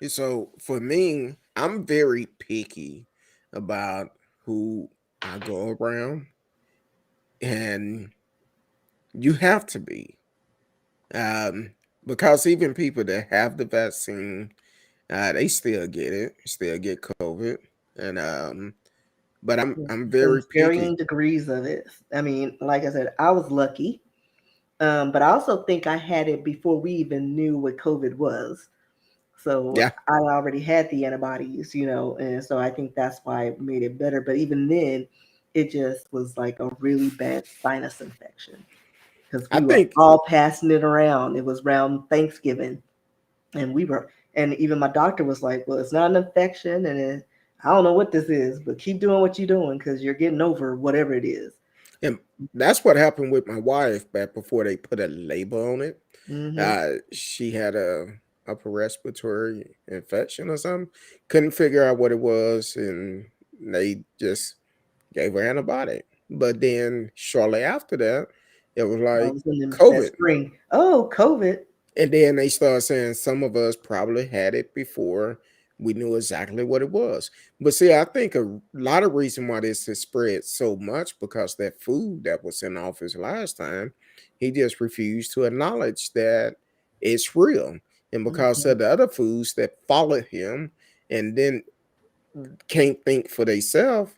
So for me, I'm very picky about who I go around, and you have to be, um, because even people that have the vaccine, they still get it, still get COVID, and but I'm very There's picky. varying degrees of it. I mean, like I said, I was lucky, but I also think I had it before we even knew what COVID was. So Yeah, I already had the antibodies, and so I think that's why it made it better. But even then, it just was like a really bad sinus infection because I we were think all passing it around. It was around Thanksgiving, and and even my doctor was like, "Well, it's not an infection, and I don't know what this is, but keep doing what you're doing because you're getting over whatever it is." and that's what happened with my wife back before they put a label on it. Mm-hmm. She had a upper respiratory infection or something. Couldn't figure out what it was, and they just gave her antibiotic. But then shortly after that, it was I like was in that COVID. spring. Oh, COVID. And then they started saying some of us probably had it before we knew exactly what it was. But see, I think a lot of reason why this has spread so much because that food that was in office last time, he just refused to acknowledge that it's real. And because Mhm. of the other foods that followed him and then can't think for themselves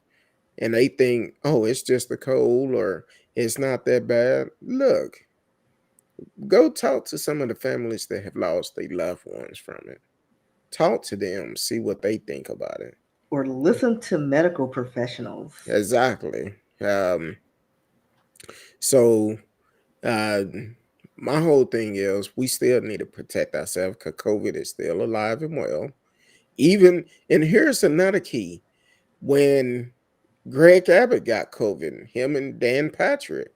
and they think, oh, it's just a cold or it's not that bad. Look, go talk to some of the families that have lost their loved ones from it. Talk to them, see what they think about it. Or listen to medical professionals. Exactly. So uh, my whole thing is we still need to protect ourselves because COVID is still alive and well. Even and here's another key: when Greg Abbott got COVID, him and Dan Patrick,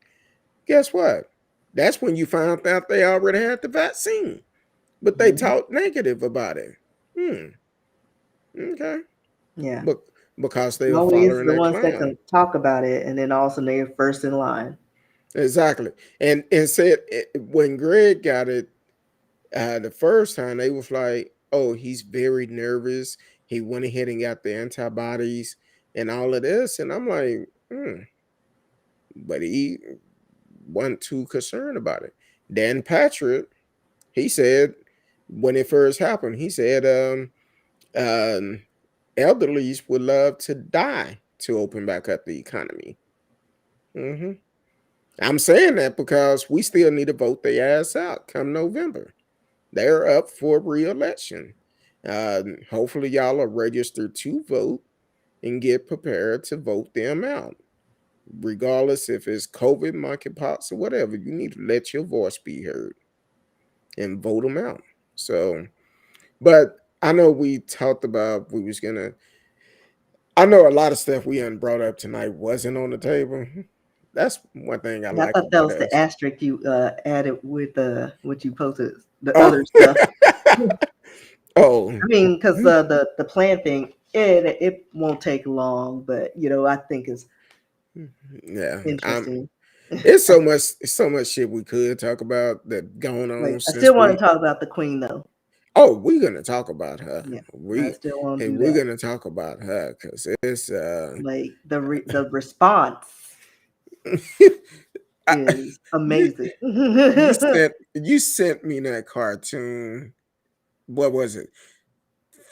guess what? That's when you found out they already had the vaccine, but they Mhm. talked negative about it. Hmm. Okay. Yeah. But because they were Always following the that ones that clown. can talk about it, and then all of a sudden they're first in line. Exactly. And said when Greg got it the first time, they was like, oh, he's very nervous. He went ahead and got the antibodies and all of this. And I'm like, but he wasn't too concerned about it. Dan Patrick, he said when it first happened, he said, um elderlies would love to die to open back up the economy. Hmm. I'm saying that because we still need to vote their ass out come November. They're up for re-election. Hopefully, y'all are registered to vote and get prepared to vote them out. Regardless if it's COVID, monkeypox, or whatever, you need to let your voice be heard and vote them out. So, but I know we talked about we was gonna. I know a lot of stuff we hadn't brought up tonight wasn't on the table. That's one thing I Yeah, I like thought that about was the us. asterisk you added with what you posted, the Oh, other stuff. oh, I mean, because the plan thing, it won't take long, but I think it's yeah. interesting. It's so much shit we could talk about that going Like, on I still since want to we. talk about the queen, though. Oh, we're gonna talk about her. Yeah, I We still want to Hey, do we're that. gonna talk about her because it's Like the response I, is you amazing. you sent me that cartoon. What was it?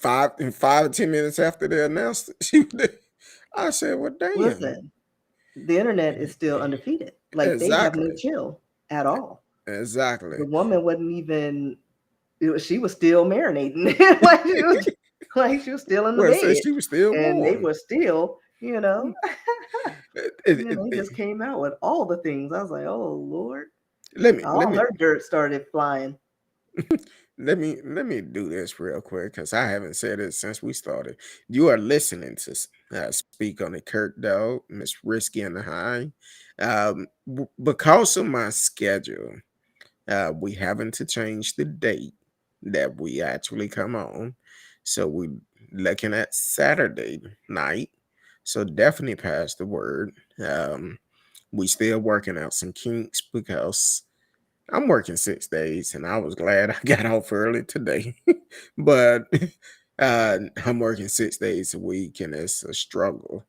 5 or 10 minutes after they announced it. I said, "Well, damn." Listen, the internet is still undefeated. Like, they have no Exactly. chill at all. Exactly. The woman wasn't even. She was still marinating, like she was still in the Well, I said bed, she was still and they warm. were still, It- it- they it- just came out with all the things. I was like, oh Lord, let me let all me her dirt started flying. let me do this real quick because I haven't said it since we started. You are listening to Speak on the Kirk Dog, Miss Risky and the High. Because of my schedule, we having to change the date that we actually come on. So we looking at Saturday night. So definitely pass the word. We still working out some kinks because I'm working 6 days, and I was glad I got off early today. But I'm working 6 days a week, and it's a struggle.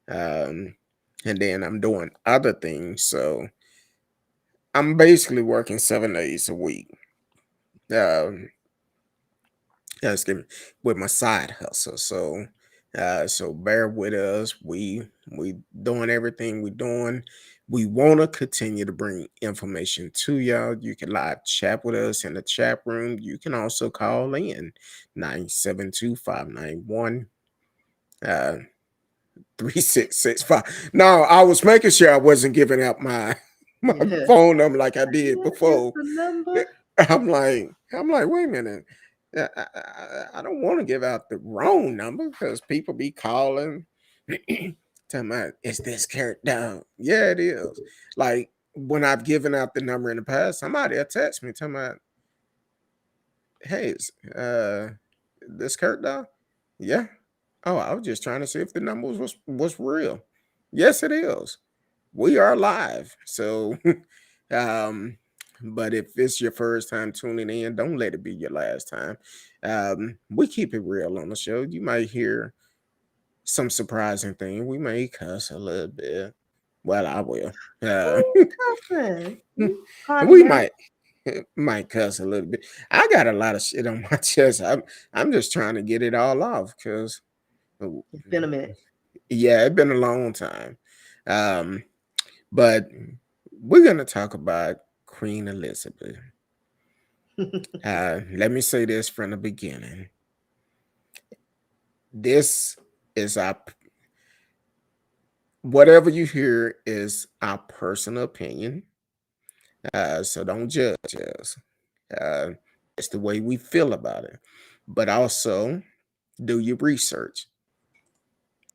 Um, and then I'm doing other things, so I'm basically working 7 days a week. Um, excuse me, with my side hustle. So bear with us. We doing everything we doing. We want to continue to bring information to y'all. You can live chat with us in the chat room. You can also call in 972-591 uh 3665. No, I was making sure I wasn't giving out my my Yeah, phone number like I did what is before. the number? I'm like, wait a minute. I don't want to give out the wrong number because people be calling, talking about, is this Kurt down? Yeah, it is. Like when I've given out the number in the past, somebody will text me talking about, hey, this Kurt down? Yeah. Oh, I was just trying to see if the number was real. Yes, it is. We are live. So um but if it's your first time tuning in, don't let it be your last time. We keep it real on the show. You might hear some surprising thing. We may cuss a little bit. Well, I will. Who's cussing? You potty We mouth. might cuss a little bit. I got a lot of shit on my chest. I'm just trying to get it all off because It's been a minute. yeah, it's been a long time. Um, but we're gonna talk about Queen Elizabeth. Let me say this from the beginning. This is our whatever you hear is our personal opinion. So don't judge us. Uh, it's the way we feel about it. But also do your research.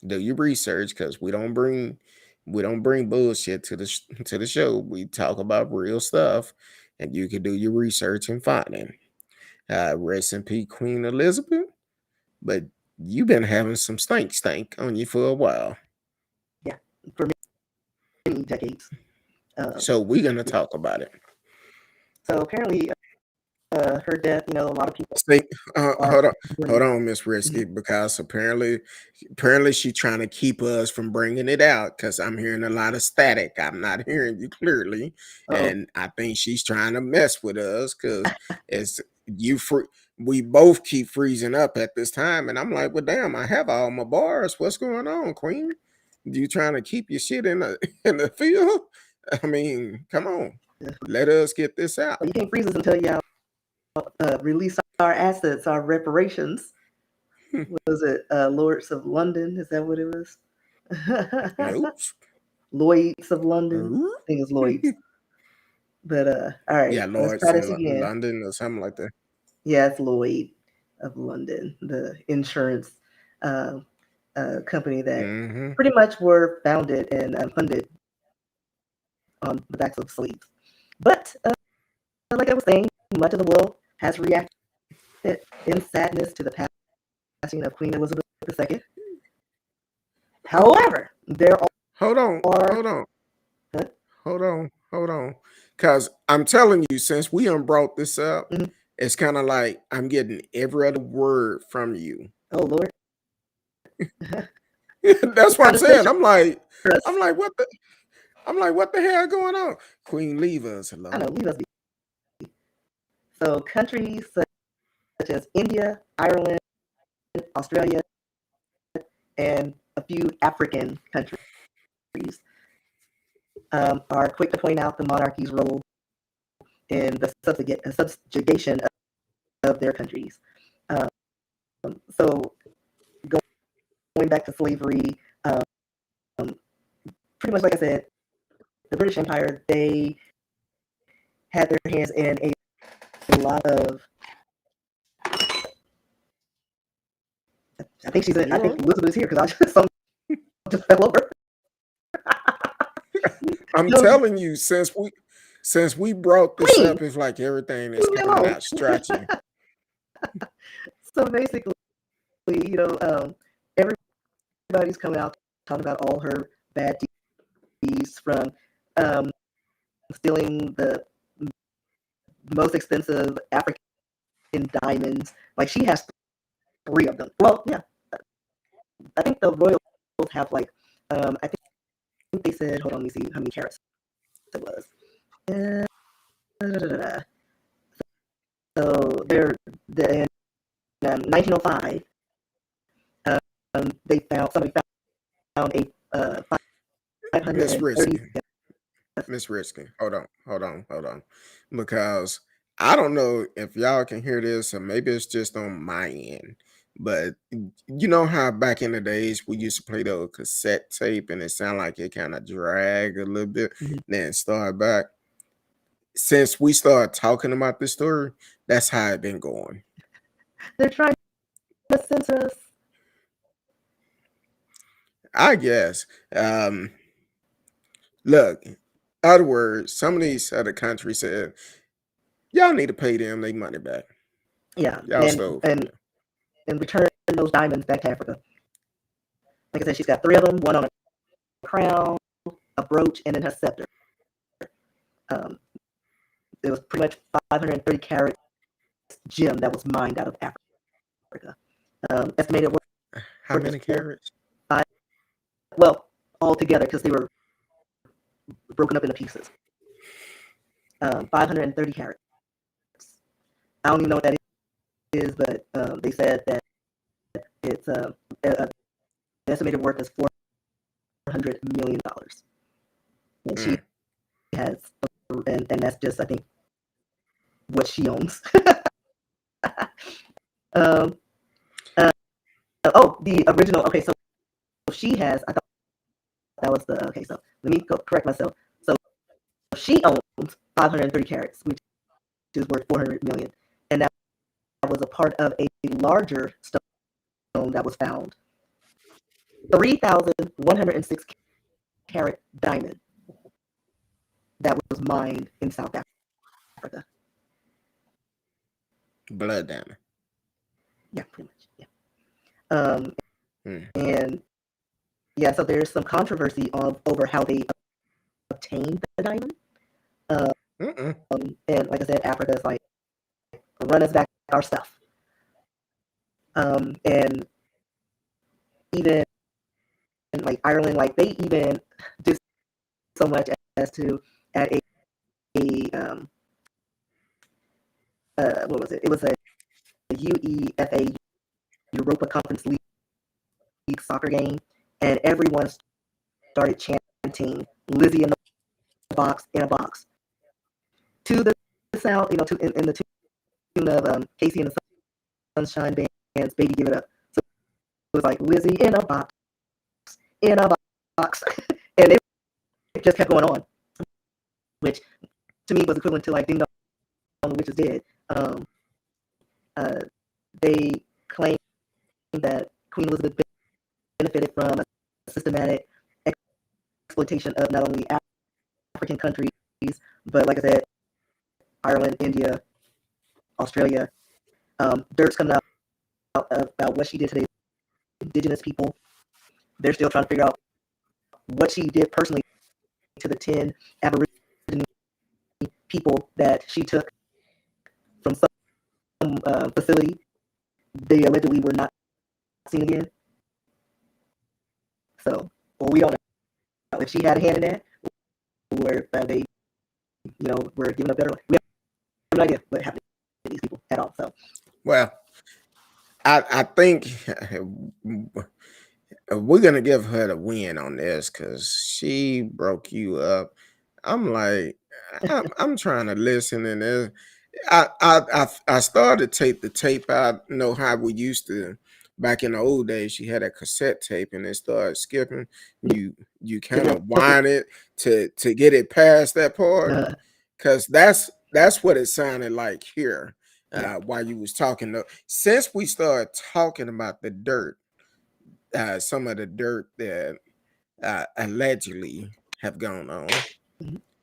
Do your research because we don't bring bullshit to the show. We talk about real stuff, and you can do your research and find it. Rest in peace, Queen Elizabeth. But you've been having some stank on you for a while. Yeah, for many decades. Um, So we're gonna yeah. talk about it. So apparently, her death. A lot of people See, are. hold on, Miss Risky, because apparently she trying to keep us from bringing it out because I'm hearing a lot of static. I'm not hearing you clearly, Oh, and I think she's trying to mess with us because it's we both keep freezing up at this time, and I'm like, well, damn, I have all my bars. What's going on, Queen? You trying to keep your shit in the in the field? I mean, come on, let us get this out. You can't freeze us until y'all release our assets, our reparations. Was it Lords of London? Is that what it was? Nope. Lloyd's of London. I think it's Lloyd's. But all right, Yeah, let's Lords try in this again. London or something like that. Yeah, it's Lloyd of London, the insurance company that pretty much were founded and funded on the backs of slaves. But like I was saying, much of the world has reacted in sadness to the passing of Queen Elizabeth II. However, there are Hold on. Because I'm telling you, since we brought this up, it's kind of like I'm getting every other word from you. Oh Lord. That's what I'm saying. I'm like, what the hell going on? Queen, leave us alone. I know, leave us be. So countries such as India, Ireland, Australia, and a few African countries are quick to point out the monarchy's role in the subjugation of their countries. So going back to slavery, pretty much like I said, the British Empire, they had their hands in a lot of. I think Elizabeth is here because I just fell over. I'm telling you, since we brought this up, it's like everything is coming out stretching. So basically, everybody's coming out talking about all her bad deeds, from stealing the most expensive African diamonds. Like, she has 3 of them. Well, yeah, I think the royals have like I think they said, hold on, let me see how many carats it was. So they're in 1905. Somebody found a 530. Miss Risky, hold on, because I don't know if y'all can hear this, or maybe it's just on my end. But you know how back in the days we used to play the cassette tape and it sounded like it kind of drag a little bit, then start back. Since we started talking about this story, that's how it been going. They're trying to censor us, I guess. Look, other words, some of these other countries said, y'all need to pay them their money back. Yeah, y'all and return those diamonds back to Africa. Like I said, she's got 3 of them, one on a crown, a brooch, and then her scepter. It was pretty much 530 carat gem that was mined out of Africa. Estimated worth. How many carats? 5. Well, all together, because they were broken up into pieces. 530 carats. I don't even know what that is, but they said that it's the estimated worth is $400 million, and she has, and that's just, I think, what she owns. The original. Okay, so she has. I thought that was the. Okay, so let me correct myself. So she owns 530 carats, which is worth $400 million, and that was a part of a larger stone that was found. 3,106 carat diamond that was mined in South Africa. Blood diamond. Yeah, pretty much. Yeah. And yeah, so there's some controversy over how they obtained the diamond. And like I said, Africa is like, run us back our stuff. And even like Ireland, like they even did so much as to at a what was it? It was a UEFA Europa Conference League soccer game, and everyone started chanting "Lizzie in the box, in a box" to the sound, in the tune of Casey and the Sunshine Band's "Baby Give It Up." So it was like Lizzie in a box, and it just kept going on, which to me was equivalent to like "Ding Dong, the Witch is Dead." They claim that Queen Elizabeth benefited from a systematic exploitation of not only African countries, but like I said, Ireland, India, Australia. Dirt's coming out about what she did to the indigenous people. They're still trying to figure out what she did personally to the 10 Aboriginal people that she took from some facility. They allegedly were not seen again. So, well, we don't know if she had a hand in that, or if they, were giving a better. We have no idea what happened to these people at all. So, Well, I think we're gonna give her the win on this because she broke you up. I'm like, I'm trying to listen, and I started to take the tape out. You know how we used to back in the old days. She had a cassette tape, and it started skipping. You kind of wind it to get it past that part, because that's what it sounded like here. While you was talking, since we started talking about the dirt, some of the dirt that allegedly have gone on.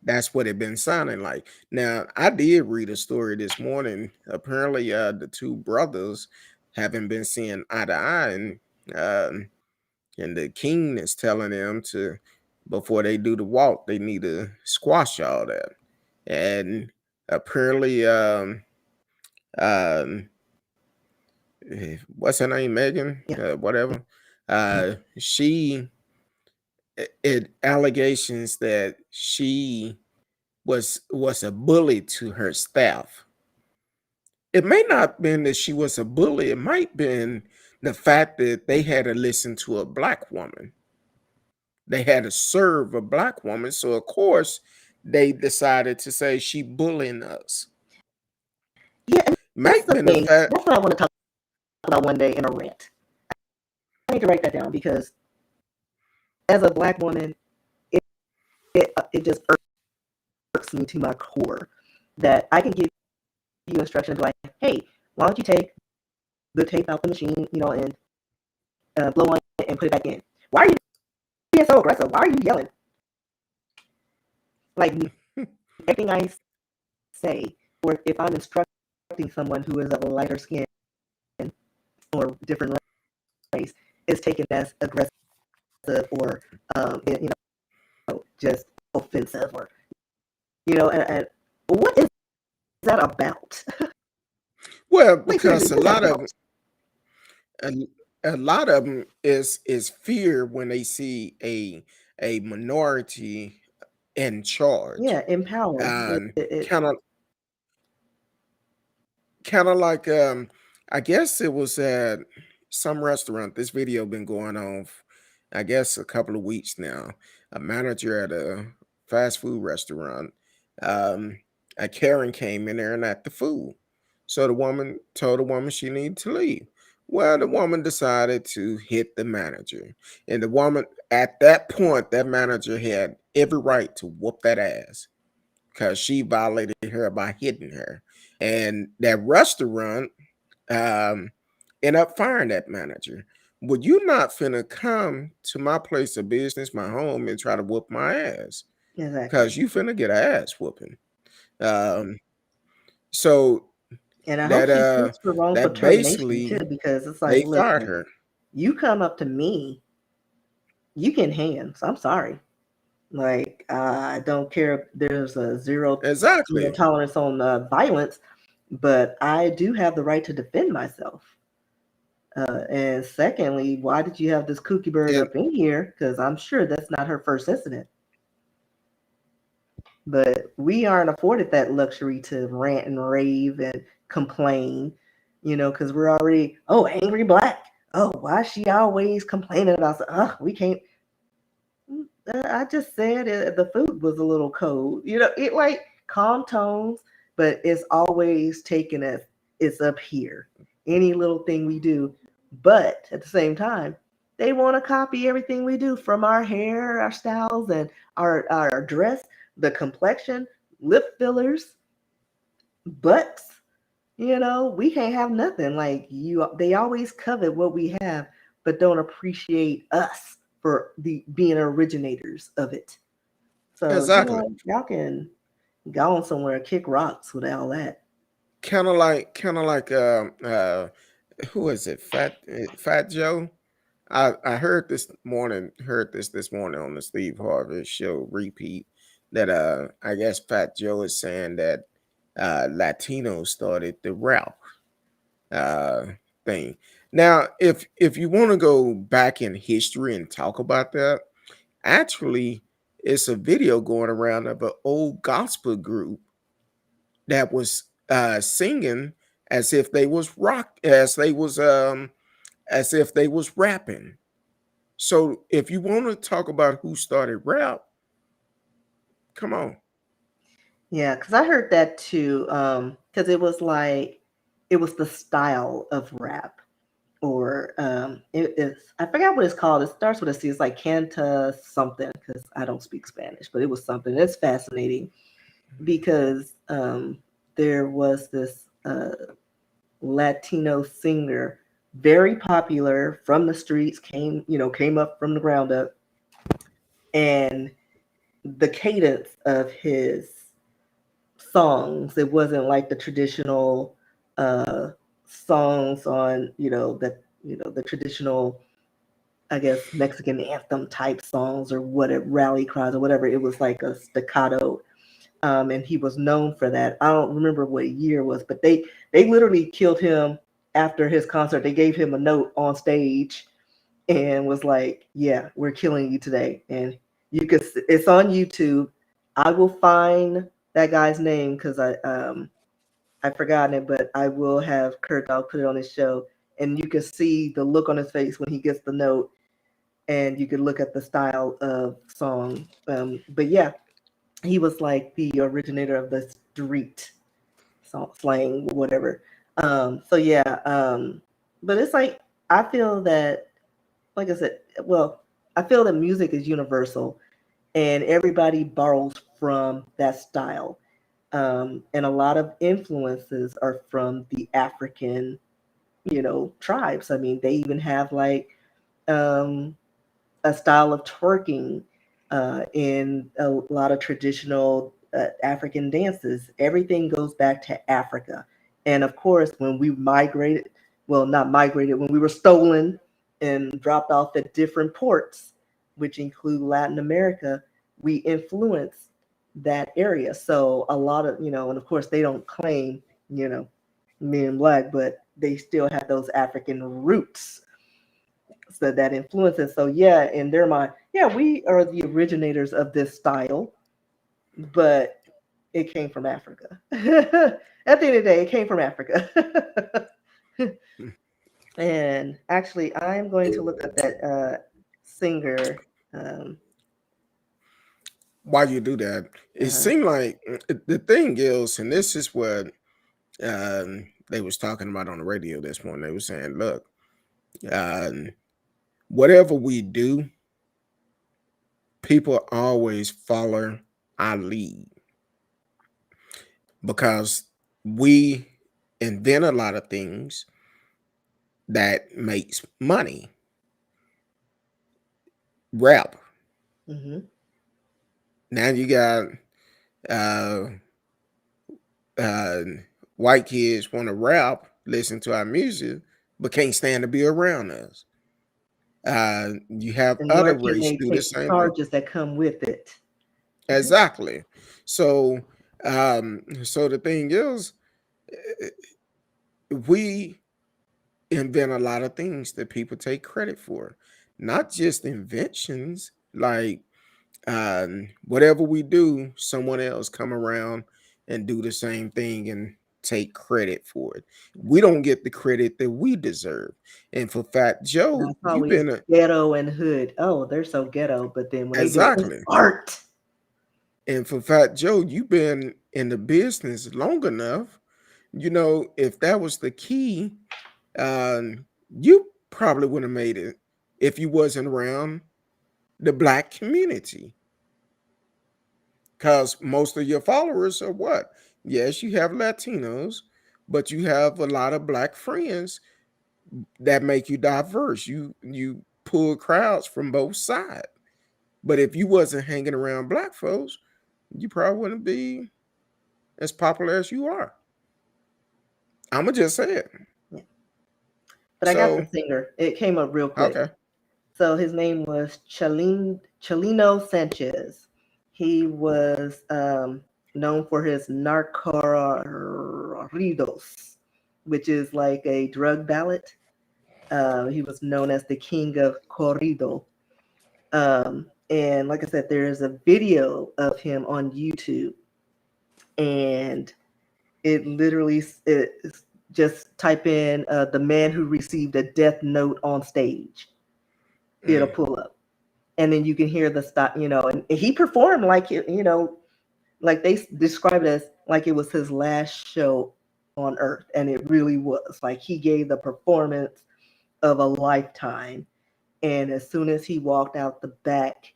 That's what it been sounding like. Now, I did read a story this morning. Apparently, the two brothers haven't been seeing eye to eye, and the king is telling them to, before they do the walk, they need to squash all that. And apparently, um, what's her name, Megan? Whatever. She allegations that she was a bully to her staff. It may not been that she was a bully. It might been the fact that they had to listen to a black woman. They had to serve a black woman. So of course they decided to say she bullying us. yeah, and Might that's the been the thing. fact. That's what I want to talk about one day in a rant. I need to write that down because as a black woman, it just irks me to my core that I can give you instructions like, hey, why don't you take the tape out the machine, and blow on it and put it back in? Why are you being so aggressive? Why are you yelling? Like everything I say, or if I'm instructing someone who is of a lighter skin or different race, is taken as aggressive or just offensive, or and what is that about? Well, Wait, because seriously, what's that about? a lot of them is fear when they see a minority in charge. Yeah, empowered. It Kind of like I guess it was at some restaurant. This video been going on I guess a couple of weeks now. A manager at a fast food restaurant, um a Karen came in there and at the food. So the woman told the woman she needed to leave. Well, the woman decided to hit the manager. And the woman, at that point, that manager had every right to whoop that ass because she violated her by hitting her. And that restaurant ended up firing that manager. Well, you not finna come to my place of business, my home, and try to whoop my ass exactly. because you finna get an ass whooping. Um, so And I hope that she sues for wrongful that termination too, basically because it's they like, fired listen, her. you come up to me, you can hands. I'm sorry. Like, I don't care if there's a zero Exactly. tolerance on violence, but I do have the right to defend myself. And secondly, why did you have this kooky bird And up in here? Because I'm sure that's not her first incident. but we aren't afforded that luxury to rant and rave and complain, because we're already, oh, angry black. Oh, why is she always complaining about stuff? Oh, we can't. I just said the food was a little cold. It like calm tones, but it's always taken as it's up here. Any little thing we do, but at the same time, they want to copy everything we do, from our hair, our styles, and our dress, the complexion, lip fillers, butts. We can't have nothing like you. They always covet what we have, but don't appreciate us for the being originators of it. So, Exactly. y'all can go on somewhere, kick rocks with all that. Kind of like who is it? Fat Joe. I heard this morning on the Steve Harvey show repeat that I guess Fat Joe is saying that Latinos started the rap uh thing. Now, if you want to go back in history and talk about that, actually it's a video going around of an old gospel group that was singing as if they was as if they was rapping. So if you want to talk about who started rap, come on. Yeah, because I heard that too. Because it was the style of rap, or it's, I forgot what it's called. It starts with a C. It's like canta something, because I don't speak Spanish, but it was something. It's fascinating because there was this Latino singer, very popular from the streets, came up from the ground up, and the cadence of his songs, it wasn't like the traditional uh, songs on, the traditional, I guess, Mexican anthem type songs or whatever, rally cries or whatever. It was like a staccato, and he was known for that. I don't remember what year it was, but they literally killed him after his concert. They gave him a note on stage and was like, "Yeah, we're killing you today." And it's on YouTube. I will find that guy's name because I've forgotten it, but I will have Kurt Dog put it on his show, and you can see the look on his face when he gets the note, and you can look at the style of song. But yeah, he was like the originator of the street slang, whatever. So yeah, but it's like, I feel that, like I said, well, I feel that music is universal, and everybody borrows from that style. And a lot of influences are from the African, tribes. I mean, they even have like um, a style of twerking in a lot of traditional African dances. Everything goes back to Africa. And of course, when we migrated, well, not migrated, when we were stolen and dropped off at different ports, which include Latin America, we influenced that area. So a lot of, and of course, they don't claim, being black, but they still have those African roots, so that influences. So yeah, in their mind, yeah, we are the originators of this style, but it came from Africa. At the end of the day, it came from Africa. And actually, I'm going to look up that singer. Um, Why you do that? It uh, seemed like the thing is, and this is what they was talking about on the radio this morning. They were saying, look, um, whatever we do, people always follow our lead because we invent a lot of things that makes money. Rap. mhm. Now you got uh, uh, white kids want to rap, listen to our music, but can't stand to be around us. You have And other nor can race they do the take the same thing. charges that come with it. Exactly. So, so the thing is, eh, we invent a lot of things that people take credit for, not just inventions like whatever we do, someone else come around and do the same thing and take credit for it. We don't get the credit that we deserve. And for Fat Joe, That's you've always been a ghetto and hood. Oh, they're so ghetto, but then when they do it, it's exactly. art. And for Fat Joe, you've been in the business long enough. You know, if that was the key, you probably would have made it if you wasn't around the black community. Because most of your followers are what? Yes, you have Latinos, but you have a lot of black friends that make you diverse. You pull crowds from both sides. But if you wasn't hanging around black folks, you probably wouldn't be as popular as you are. I'ma just say it. Yeah. But I got the So, singer. It came up real quick. okay. So his name was Chalino Sanchez. He was known for his Narcorridos, which is like a drug ballad. He was known as the king of corrido. And like I said, there is a video of him on YouTube, and it literally just type in the man who received a death note on stage. It'll pull up, and then you can hear the stop. You know, and he performed like like they described it as like it was his last show on Earth, and it really was. Like he gave the performance of a lifetime. And as soon as he walked out the back,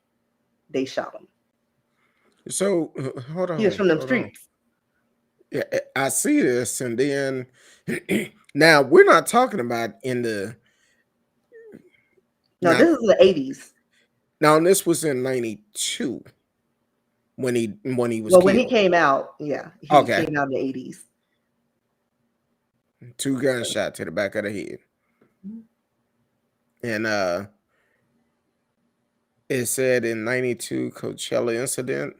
they shot him. So hold He was on, from them hold on. streets. Yeah, I see this, and then now we're not talking about in the No, now. this is the 80s. Now this was in '92 when he was Well, when he killed. came out, yeah, he Okay, came out in the 80s. 2 gunshots to the back of the head, and it said in '92 Coachella incident.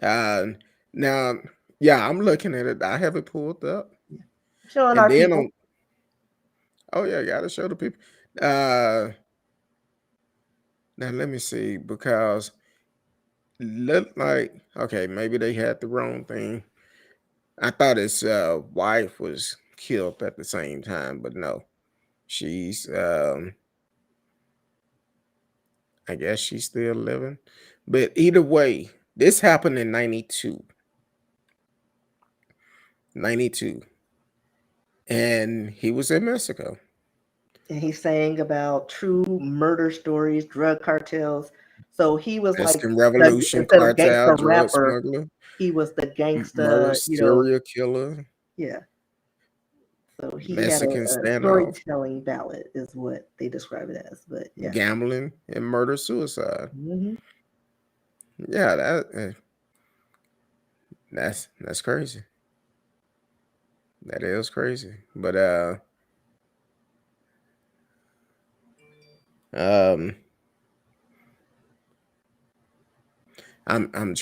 Now, yeah, I'm looking at it. I have it pulled up, Showing and our then people. on. Oh yeah, gotta show the people. Now let me see because look like okay, maybe they had the wrong thing. I thought his wife was killed at the same time, but no, she's I guess she's still living. But either way, this happened in 92. 92. And he was in Mexico. And he sang about true murder stories, drug cartels. So he was like Mexican Revolution, instead of cartel, gangster drug rapper, smuggler, he was the murder, gangsta, serial killer, yeah. So he had Mexican a standoff, storytelling ballad, is what they describe it as. But yeah. gambling, and murder suicide. Mm-hmm. Yeah, that's crazy. That is crazy. But um I'm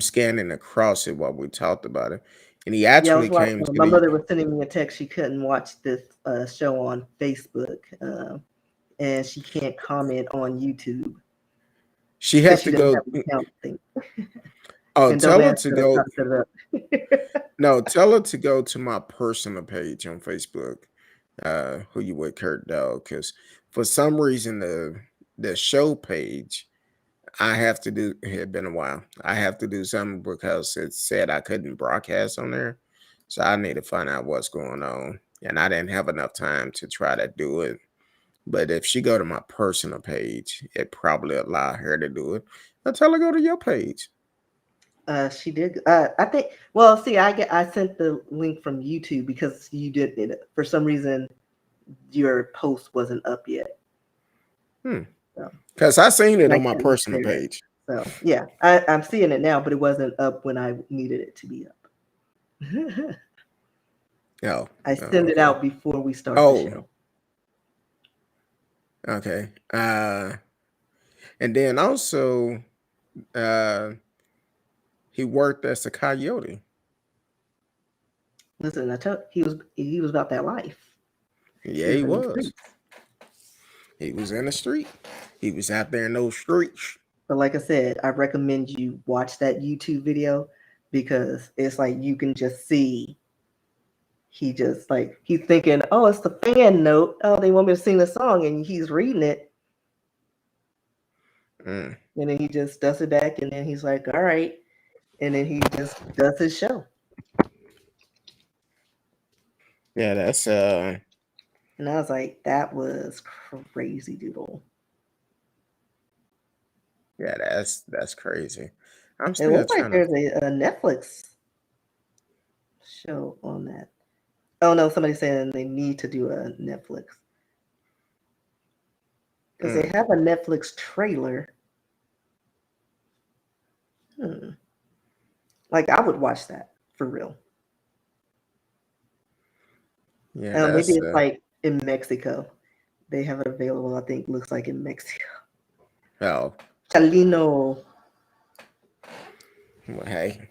scanning across it while we talked about it. And he Yeah, I was actually watching. came to My the mother was sending me a text. She couldn't watch this show on Facebook, and she can't comment on YouTube she because have she to doesn't go. have an account thing. Oh, And tell her dumbass to could have go. fucked it up. No, tell her to go to my personal page on Facebook. Who you with Kurt Dog? Because for some reason the show page I have to do. It had been a while. I have to do something because it said I couldn't broadcast on there, so I need to find out what's going on. And I didn't have enough time to try to do it. But if she go to my personal page, it probably allow her to do it. I'll tell her go to your page. She did. I think. Well, see, I sent the link from YouTube because you did it. For some reason, your post wasn't up yet. So, Because I seen it and I on my can't personal share it. page. So yeah, I'm seeing it now, but it wasn't up when I needed it to be up. Oh, I send it okay. out before we start the Oh, show. okay. And then also, he worked as a coyote. Listen, I tell he was about that life. Yeah, he in the was. streets. He was in the street. He was out there in those streets. But like I said, I recommend you watch that YouTube video because it's like you can just see he just like he's thinking, oh, it's the fan note. Oh, they want me to sing the song, and he's reading it, Mm. and then he just does it back, and then he's like, all right, and then he just does his show. Yeah, that's And I was like, that was crazy, doodle. yeah, that's crazy. I'm It still looks like trying to. there's a Netflix show on that. Oh no, somebody's saying they need to do a Netflix because they Mm. have a Netflix trailer. Like I would watch that for real. Yeah, Maybe that's it's like in Mexico. They have it available. I think looks like in Mexico. oh, Chalino. well, hey,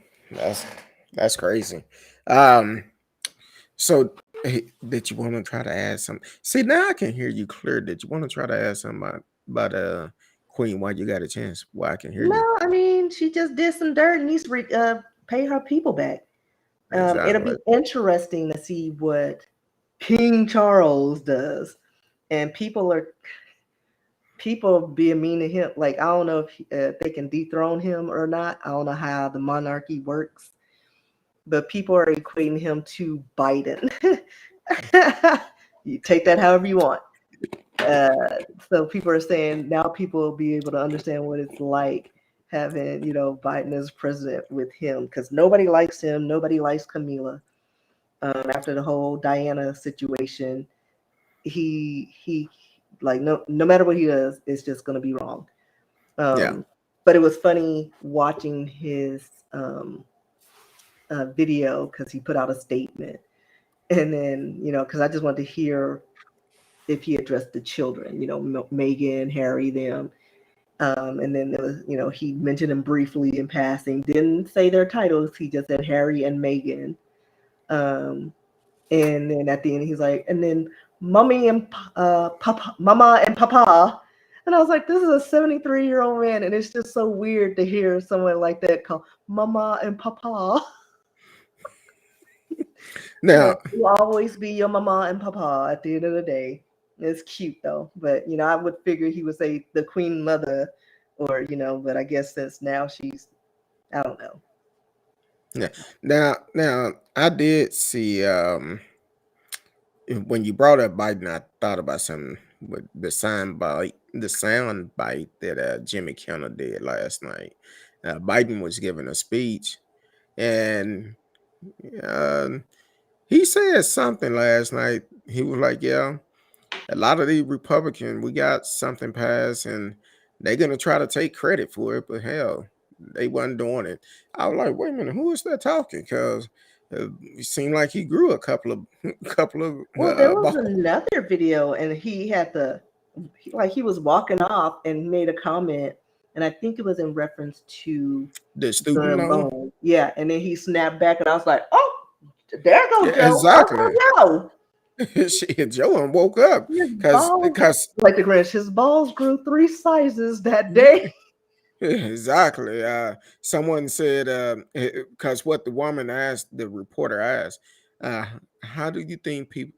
that's crazy. Um, so hey, did you want to try to add something? See, now I can hear you clear. Did you want to try to add something about Queen while you got a chance? Well, I can hear you No, I mean she just did some dirt and needs to pay her people back. It'll exactly. be interesting to see what King Charles does, and people being mean to him. Like I don't know if they can dethrone him or not. I don't know how the monarchy works, but people are equating him to Biden. You take that however you want. So people are saying now people will be able to understand what it's like having Biden as president with him because nobody likes him. Nobody likes Camila. After the whole Diana situation, he like no matter what he does, it's just gonna be wrong. Yeah, But it was funny watching his video because he put out a statement, and then because I just wanted to hear if he addressed the children, Meghan, Harry, them. And then there was, he mentioned them briefly in passing. Didn't say their titles. He just said Harry and Meghan. Um, and then at the end, he's like, and then mommy and papa, mama and papa. And I was like, this is a 73-year-old man, and it's just so weird to hear someone like that call mama and papa. now You always be your mama and papa at the end of the day. It's cute though, but I would figure he would say the queen mother, or but I guess since now she's, I don't know. yeah, now I did see when you brought up Biden, I thought about something with the sound bite that Jimmy Kimmel did last night. Biden was giving a speech, and uh, he said something last night. He was like, "Yeah, a lot of these Republicans, we got something passed, and they're gonna try to take credit for it, but hell, they wasn't doing it." I was like, "Wait a minute, who is that talking?" Because it seemed like he grew a couple of couple of Well, there was balls. another video, and he had like he was walking off and made a comment, and I think it was in reference to The student the loan. loan. Yeah, and then he snapped back, and I was like, "Oh, there goes Yeah, Joe! exactly. Uncle Joe! Shit, Joe woke up His because balls, because like the Grinch, his balls grew 3 sizes that day." exactly. Someone said because what the woman asked, the reporter asked, uh, how do you think people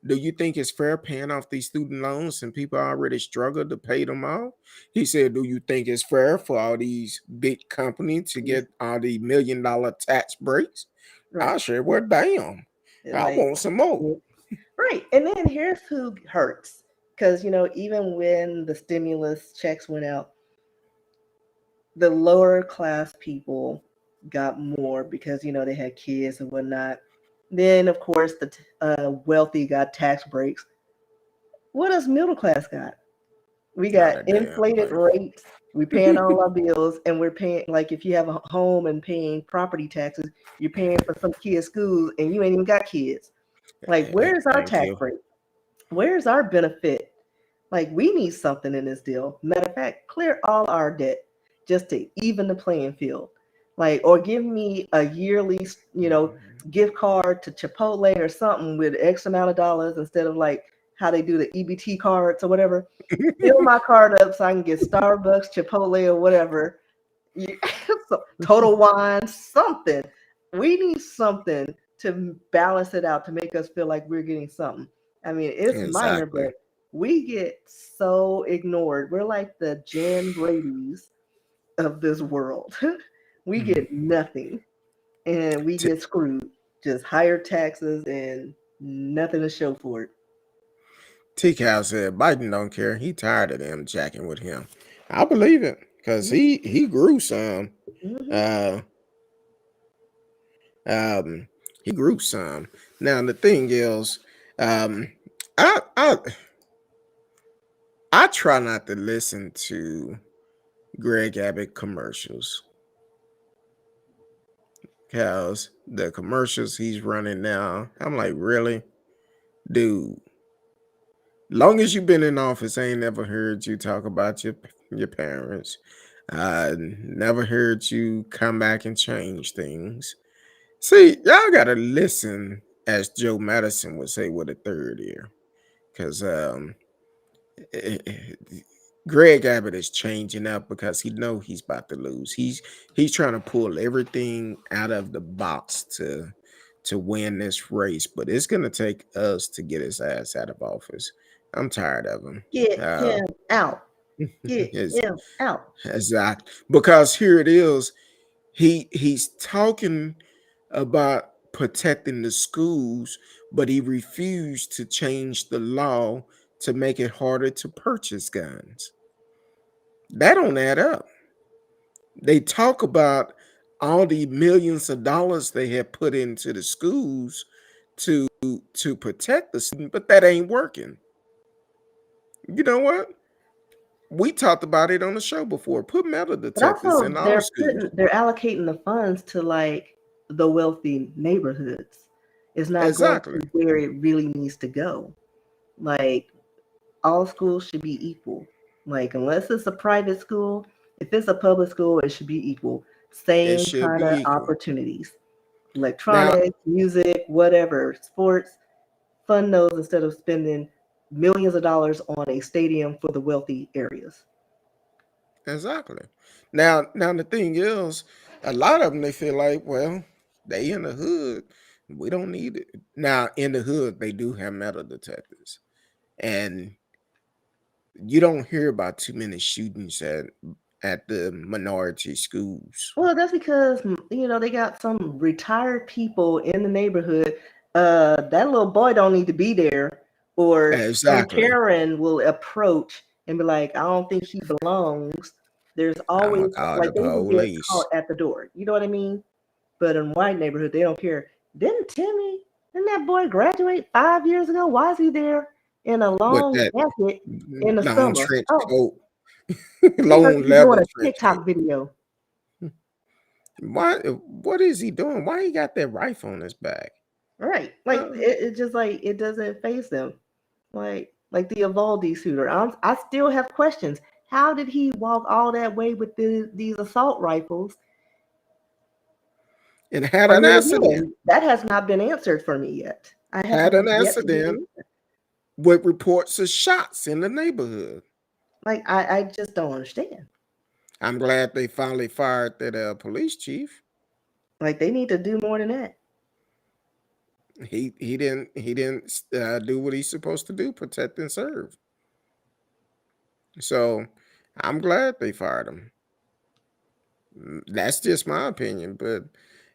do you think it's fair paying off these student loans and people already struggle to pay them off? He said, do you think it's fair for all these big companies to Yes, get all the $1 million tax breaks? I right. said, well, damn, I Like, want some more. right. And then here's who hurts. Because, even when the stimulus checks went out, the lower class people got more because, they had kids and whatnot. Then, of course, the wealthy got tax breaks. What does middle class got? We Not got a damn inflated thing. rates. We're paying all our bills, and we're paying, like, if you have a home and paying property taxes, you're paying for some kids' schools, and you ain't even got kids. Like, where's our Thank tax you. break? Where's our benefit? Like, we need something in this deal. Matter of fact, clear all our debt just to even the playing field. Like, or give me a yearly, gift card to Chipotle or something with X amount of dollars instead of like how they do the EBT cards or whatever. Fill my card up so I can get Starbucks, Chipotle, or whatever. So, Total Wine, something. We need something to balance it out to make us feel like we're getting something. I mean, it's minor, Exactly. but we get so ignored. We're like the Jan Brady's of this world. We get nothing and we T- get screwed. Just higher taxes and nothing to show for it. T-Cow said Biden don't care. He tired of them jacking with him. I believe it because he grew some. Mhm. Uh, um, he grew some. Now the thing is, um, I I try not to listen to Greg Abbott commercials because the commercials he's running now, I'm like, really, dude. Long as you've been in office, I ain't never heard you talk about your parents. Never heard you come back and change things. See, y'all gotta listen, as Joe Madison would say, with a third ear, because eh, eh, Greg Abbott is changing up because he know he's about to lose. He's trying to pull everything out of the box to win this race, but it's gonna take us to get his ass out of office. I'm tired of him. Get him out. Get His him out. exact because here it is. He's talking about protecting the schools, but he refused to change the law to make it harder to purchase guns. That don't add up. They talk about all the millions of dollars they have put into the schools to to protect the student, but that ain't working. You know what? We talked about it on the show before. Put metal But detectors also in all schools. they're allocating the funds to like the wealthy neighborhoods. It's not going Exactly. to where it really needs to go. Like all schools should be equal. Like unless it's a private school, if it's a public school, it should be equal. It Same should kind be of equal. opportunities. Now, Electronics, music, whatever, sports, fund those instead of spending millions of dollars on a stadium for the wealthy areas. exactly. Now the thing is, a lot of them they feel like, well, they in the hood, we don't need it. Now in the hood, they do have metal detectors, and you don't hear about too many shootings at the minority schools. Well, that's because they got some retired people in the neighborhood. That little boy don't need to be there, or some Exactly. Karen will approach and be like, "I don't think he belongs." There's I'm always gonna call like the they will get police. caught at the door. You know what I mean? But in white neighborhood, they don't care. Didn't that boy graduate 5 years ago? Why is he there in a With long that jacket in the long summer? trench Oh, coat, he must long be doing leather a trench coat. TikTok video. What is he doing? Why he got that rifle on his back? Right. Like Uh, it just like it doesn't phase them. Like the Evaldi shooter. I still have questions. How did he walk all that way with these assault rifles? and had I an mean, accident. again, that has not been answered for me yet. I have Had an yet to get accident an answer. with reports of shots in the neighborhood. Like I just don't understand. I'm glad they finally fired that police chief. Like they need to do more than that. He didn't do what he's supposed to do, protect and serve. So I'm glad they fired him. That's just my opinion, but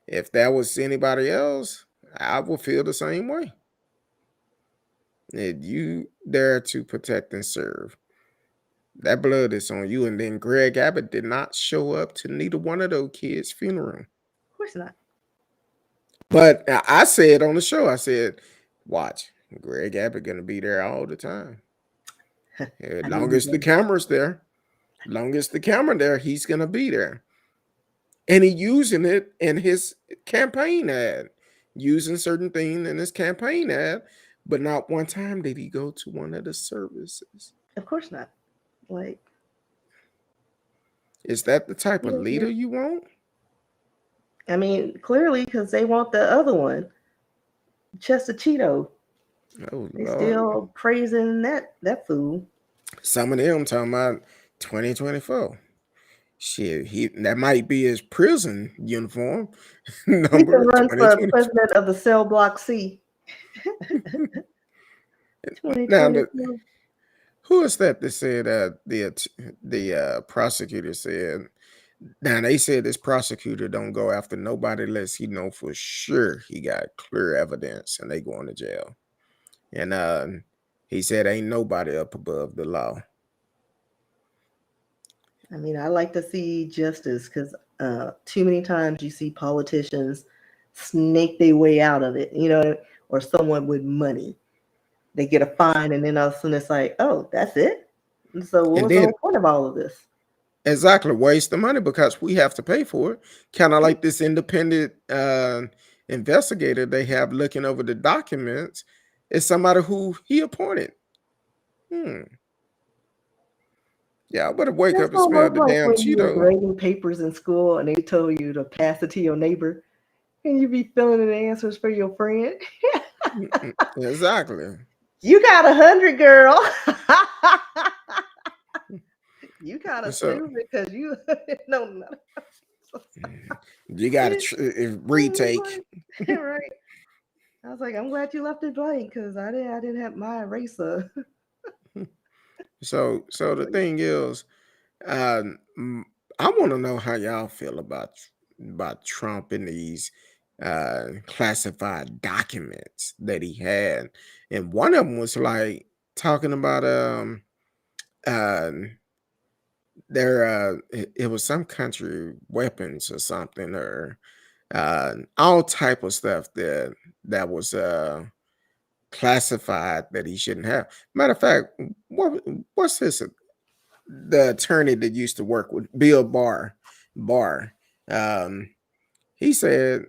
if that was anybody else, I would feel the same way. If you there to protect and serve, that blood is on you. And then Greg Abbott did not show up to neither one of those kids' funeral. Of course not. But I said on the show, I said, watch, Greg Abbott gonna be there all the time. As I long know he's as the gonna. camera's there, long as the camera there, he's gonna be there. And he using it in his campaign ad, using certain things in his campaign ad, but not one time did he go to one of the services. Of course not. Like Is that the type of yeah. leader you want? I mean, clearly because they want the other one, Chester Cheeto. Oh They Lord. still praising that fool. Some of them talking about 2024. Shit, that might be his prison uniform He can number run for 2020. president of the cell block C. Now, 2024. who is that said the prosecutor said? Now they said this prosecutor don't go after nobody unless he know for sure he got clear evidence and they going to jail. And he said ain't nobody up above the law. I mean, I like to see justice because too many times you see politicians snake their way out of it, or someone with money. They get a fine, and then all of a sudden it's like, oh, that's it. And so, what And was the then whole point of all of this? exactly waste the money because we have to pay for it. Kind of like this independent investigator they have looking over the documents is somebody who he appointed. Hmm. Yeah, I better wake It's up and smell almost the like damn when you were Cheeto. grading papers in school and they told you to pass it to your neighbor, and you be filling in the answers for your friend. Exactly. You got 100, girl. You kind of So stupid because you know nothing. you got to retake. Right. I was like, I'm glad you left it blank because I didn't have my eraser. So the thing is, mm, I want to know how y'all feel about Trump and these classified documents that he had, and one of them was like talking about uh it was some country weapons or something or all type of stuff that was classified that he shouldn't have. Matter of fact, what's his the attorney that used to work with Bill Barr? Um, he said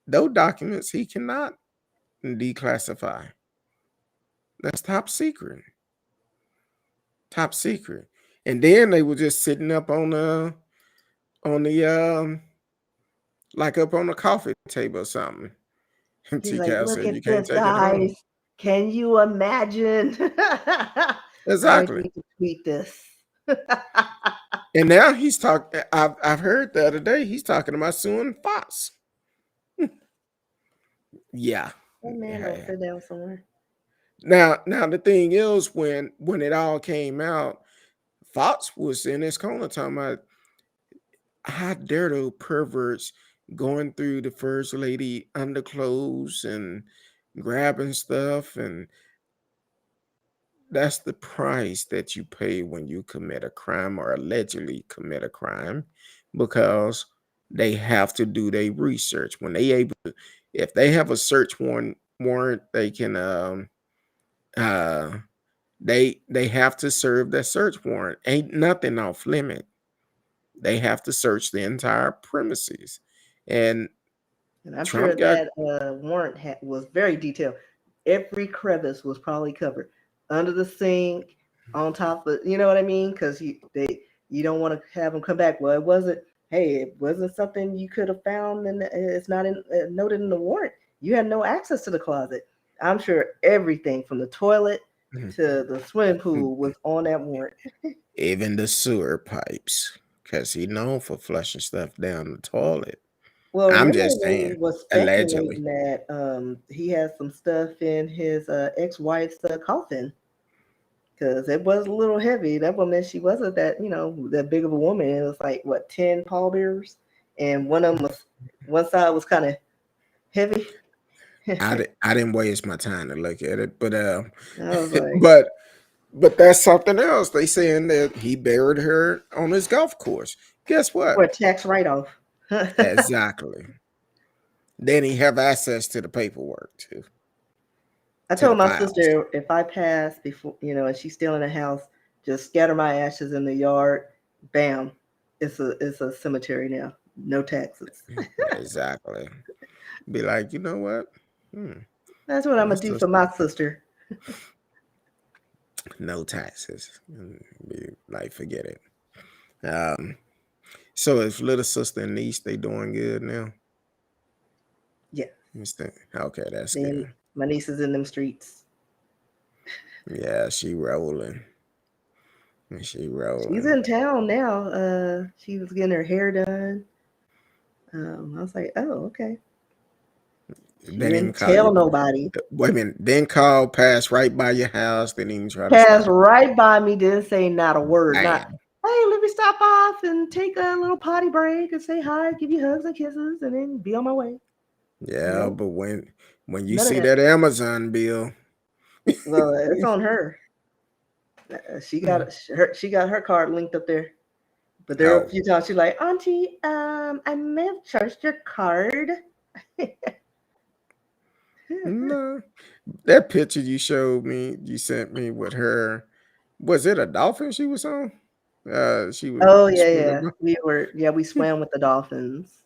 those documents he cannot declassify. That's top secret, top secret. And then they were just sitting up on the like up on the coffee table or something. And He's like, TCal look said at you can't this, take it guys. home. Can you imagine? I Exactly. need to tweet this. And now he's talking. I've heard the other day he's talking about suing Fox. Yeah. That man don't Yeah. sit down somewhere. Now the thing is, when it all came out, Fox was in his corner talking about how dare those perverts going through the first lady underclothes and grabbing stuff, and that's the price that you pay when you commit a crime or allegedly commit a crime, because they have to do their research. When they able to, if they have a search warrant, they can uh they have to serve that search warrant. Ain't nothing off limit. They have to search the entire premises. And And I'm sure Trump got that warrant was very detailed. Every crevice was probably covered under the sink, on top of, you know what I mean? Because you don't want to have them come back. Well, it wasn't. Hey, it wasn't something you could have found, and it's not noted in the warrant. You had no access to the closet. I'm sure everything from the toilet to the swimming pool was on that warrant. even the sewer pipes, because he known for flushing stuff down the toilet. Well, I'm remember just they saying, was allegedly. speculating that he had some stuff in his ex-wife's coffin because it was a little heavy. That woman, she wasn't that big of a woman. It was like what 10 pallbearers, and one side was kind of heavy. I didn't waste my time to look at it, but I was like, but that's something else. They saying that he buried her on his golf course. Guess for a what? tax write-off. Exactly. Then he have access to the paperwork too, I to the told my files. sister if I pass before, and she's still in the house, just scatter my ashes in the yard. Bam, it's a cemetery now. No taxes. Exactly. Be like, you know what? Hmm, That's what I'm my gonna do for sister, my sister. no taxes. Be like, forget it. Um, so his little sister and niece, they doing good now. Yeah. Okay, that's Then good. my niece is in them streets. Yeah, she rolling. She She's rolling. in town now. She was getting her hair done. I was like, oh, okay. She Didn't even didn't call you. tell nobody. Wait a minute. Didn't call, pass right by your house. Didn't even try to Passed stop. right by me, didn't say not a word. Not, Damn. hey, let me stop off and take a little potty break and say hi, give you hugs and kisses, and then be on my way. Yeah, Nope, but when you none of see that. that Amazon bill, Well, it's on her. She got her card linked up there. But there were a oh few times she's like, Auntie, I may have charged your card. no, that picture you showed me, you sent me with her. Was it a dolphin she was on? She was Oh yeah, swimming. yeah. We swam with the dolphins.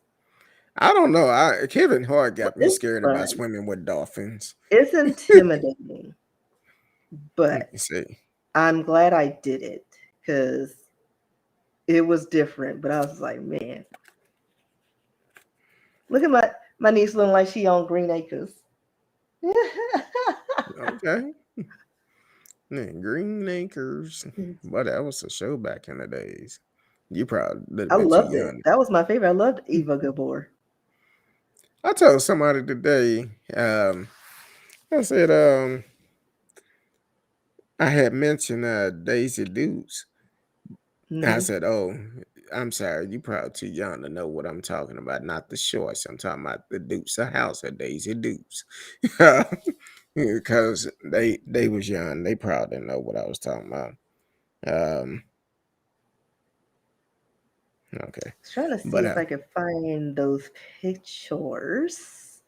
I don't know. Kevin Hart got me It's scared about fun. swimming with dolphins. It's intimidating, Let but me see. I'm glad I did it because it was different. But I was like, man, look at my niece looking like she on Green Acres. Okay. Yeah, Green Acres. But that was a show back in the days. You probably a little I bit too loved it. young. That was my favorite. I loved Eva Gabor. I told somebody today, I said, I had mentioned Daisy Dukes. I Hmm. said, oh, I'm sorry, you probably too young to know what I'm talking about. Not the shorts. I'm talking about the Dukes of House of Daisy Dukes. Because they was young. They probably didn't know what I was talking about. Um, okay. I was trying to see But if I could find those pictures.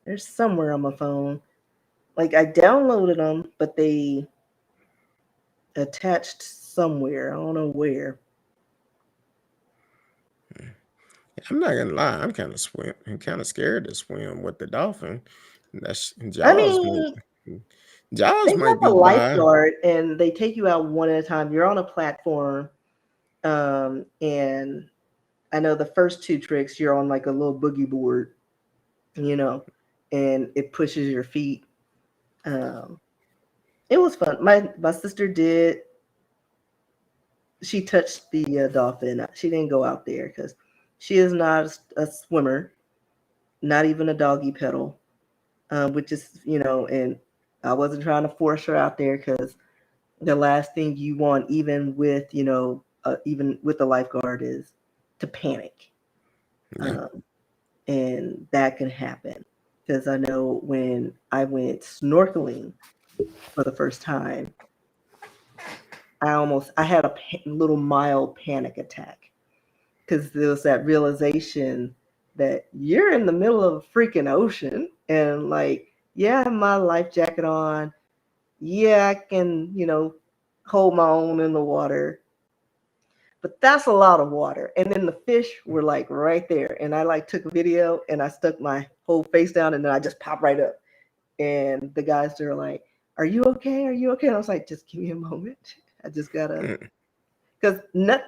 They're somewhere on my phone. Like I downloaded them, but they attached somewhere. I don't know where. I'm not gonna lie, I'm kind of scared to swim with the dolphin. That's I Jaws might mean, they Jaws have might a be by. lifeguard and they take you out one at a time. You're on a platform. And I know the first two tricks, you're on like a little boogie board, you know, and it pushes your feet. Um, it was fun. My sister did. She touched the dolphin. She didn't go out there because she is not a swimmer, not even a doggy pedal, which is, and I wasn't trying to force her out there because the last thing you want, even with the lifeguard, is to panic. Yeah. Um, and that can happen because I know when I went snorkeling for the first time, I had a little mild panic attack because there was that realization that you're in the middle of a freaking ocean and like, yeah, I have my life jacket on. Yeah, I can, hold my own in the water. But that's a lot of water. And then the fish were like right there. And I like took a video and I stuck my whole face down and then I just popped right up. And the guys are like, "Are you okay? Are you okay?" And I was like, "Just give me a moment. I just gotta," Mm, because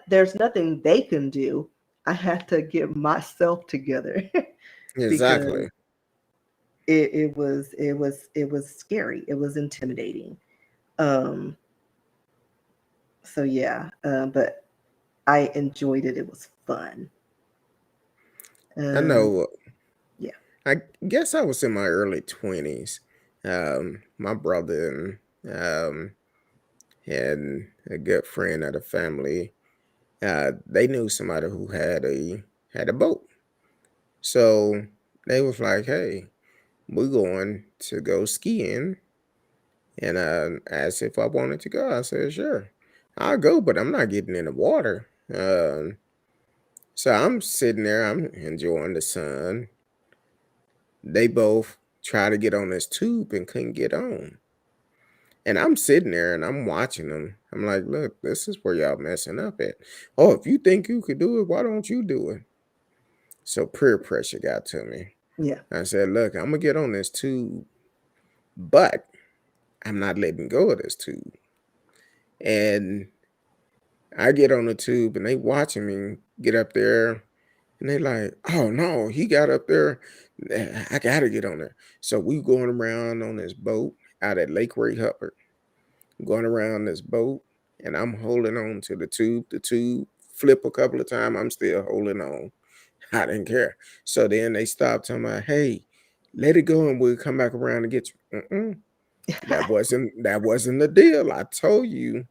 there's nothing they can do. I have to get myself together because exactly. it was scary. It was intimidating. Um, so yeah, but I enjoyed it. It was fun. I Um, know. yeah. I guess I was in my early 20s. My brother and a good friend of the family. They knew somebody who had a boat, so they was like, "Hey, we're going to go skiing," and asked if I wanted to go. I said, "Sure, I'll go, but I'm not getting in the water." So I'm sitting there, I'm enjoying the sun. They both try to get on this tube and couldn't get on. And I'm sitting there and I'm watching them. I'm like, look, this is where y'all messing up at. Oh, if you think you could do it, why don't you do it? So peer pressure got to me. Yeah. I said, look, I'm gonna get on this tube, but I'm not letting go of this tube. And I get on the tube and they watching me get up there and they like, oh no, he got up there. I gotta get on there. So we going around on this boat out at Lake Ray Hubbard. going around this boat, and I'm holding on to the tube. The tube flip a couple of times. I'm still holding on. I didn't care. So then they stopped talking about, hey, let it go and we'll come back around and get you. That wasn't the deal. I told you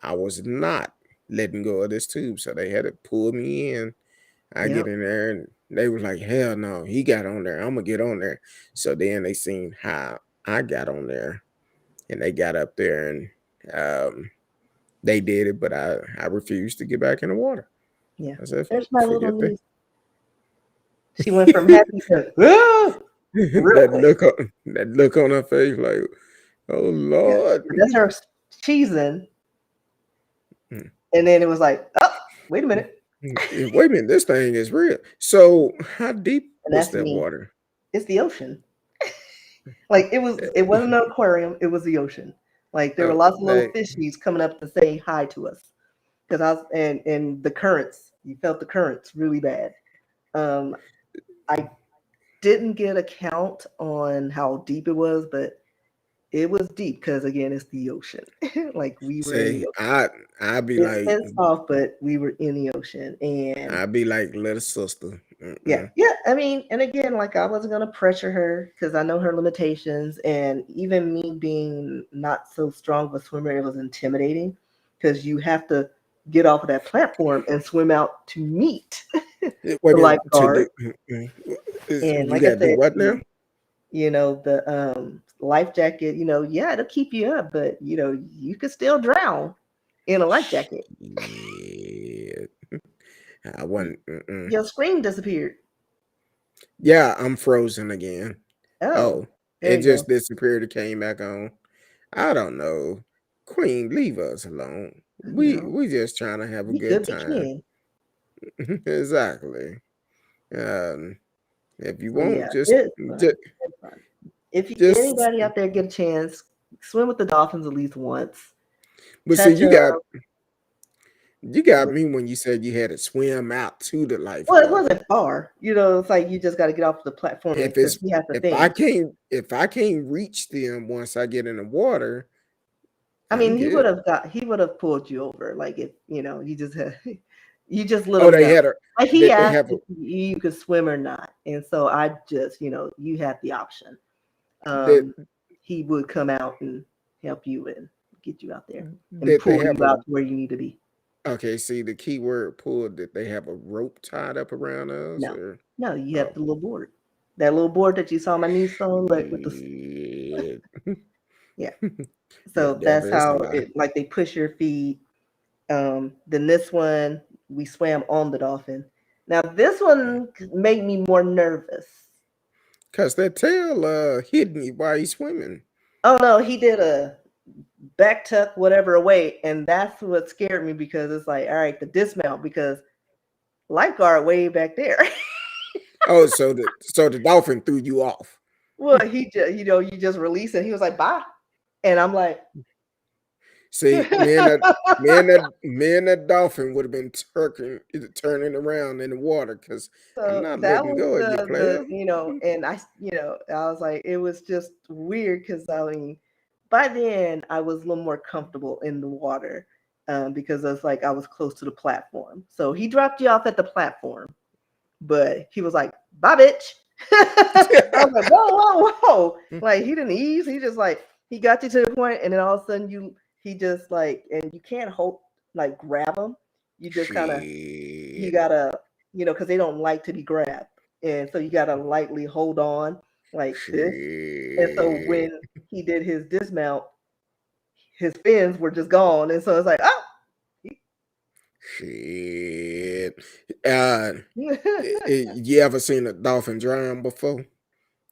I was not letting go of this tube. So they had to pull me in. I Yep. get in there and they was like, hell no, he got on there. I'm gonna get on there. So then they seen how I got on there and they got up there and they did it, but I refused to get back in the water. Yeah. I said, There's my little forget that. niece. She went from happy to real quick. That look on her face, like, oh Lord. Yeah. That's her cheesing. Mm. And then it was like, oh, wait a minute. Wait a minute, this thing is real. So how deep And was that's that me. water? It's the ocean. Like it wasn't an aquarium, it was the ocean. Like there were lots of little fishies coming up to say hi to us. Because I was and the currents, you felt the currents really bad. I didn't get a count on how deep it was, but it was deep because again, it's the ocean. Like we were in the ocean. I'd be It like, fenced off, but we were in the ocean, and I'd be like little sister. yeah. I mean, and again, like I wasn't gonna pressure her because I know her limitations, and even me being not so strong of a swimmer, it was intimidating because you have to get off of that platform and swim out to meet the lifeguard. And And you like I got to do said, what now? the life jacket, yeah, it'll keep you up, but you could still drown in a life jacket. Yeah. I wasn't. Your screen disappeared. Yeah, I'm frozen again. Oh, it just disappeared. It came back on. I don't know. Queen, leave us alone. We just trying to have a good time. Exactly. If you want, if anybody out there get a chance, swim with the dolphins at least once. But see, you got me when you said you had to swim out to the life. Well, it wasn't far. It's like you just got to get off the platform. If I can't reach them once I get in the water, I mean, he would have pulled you over. Like if you just let him know. Like he asked if you could swim or not, and so I just you had the option. He would come out and help you and get you out there and pull you out to where you need to be. Okay, see the key word pulled. Did they have a rope tied up around us? No, you have the little board. That little board that you saw my niece on, like with the yeah. So that's how like they push your feet. Then this one we swam on the dolphin. Now this one made me more nervous. Cause that tail hit me while he's swimming. Oh no, he did a back tuck whatever away, and that's what scared me because it's like, all right, the dismount because lifeguard way back there. Oh, so the dolphin threw you off. Well, he just you just release it. He was like, bye, and I'm like, see, me and that dolphin would have been turning around in the water because I'm not letting go of you, player. And I was like, it was just weird because I mean, by then I was a little more comfortable in the water because I was like I was close to the platform. So he dropped you off at the platform, but he was like, bye, bitch. I was like, whoa. Like he didn't ease. He just like he got you to the point, and then all of a sudden he just like, and you can't grab them. You just kind of, you gotta, because they don't like to be grabbed. And so you gotta lightly hold on like this. And so when he did his dismount, his fins were just gone. And so it's like, oh. Shit. You ever seen a dolphin drown before?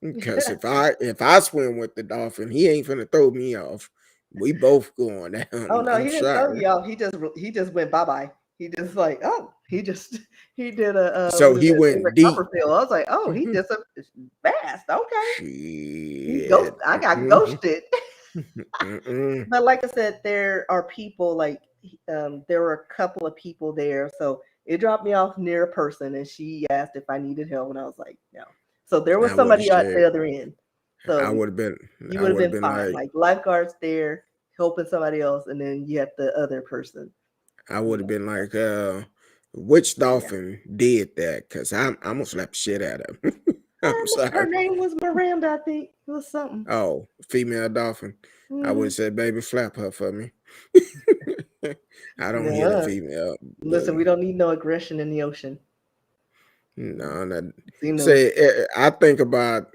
Because if I swim with the dolphin, he ain't finna throw me off. We both going down. Oh no, he didn't throw you off. He just went bye-bye. He just like, oh, he did a so he went deep. I was like, oh, he just fast. Okay. I got ghosted. But like I said, there are people like there were a couple of people there. So it dropped me off near a person and she asked if I needed help and I was like, no. So there was somebody at the other end. So I would have been. You would have been fine. Like lifeguards there helping somebody else, and then you have the other person. I would have been like, which dolphin did that? Because I'm gonna slap the shit out of him. I'm Her sorry. name was Miranda, I think. It was something. Oh, female dolphin. I would have said, baby, flap her for me. I don't hear the female. Listen, we don't need no aggression in the ocean. No, say I think about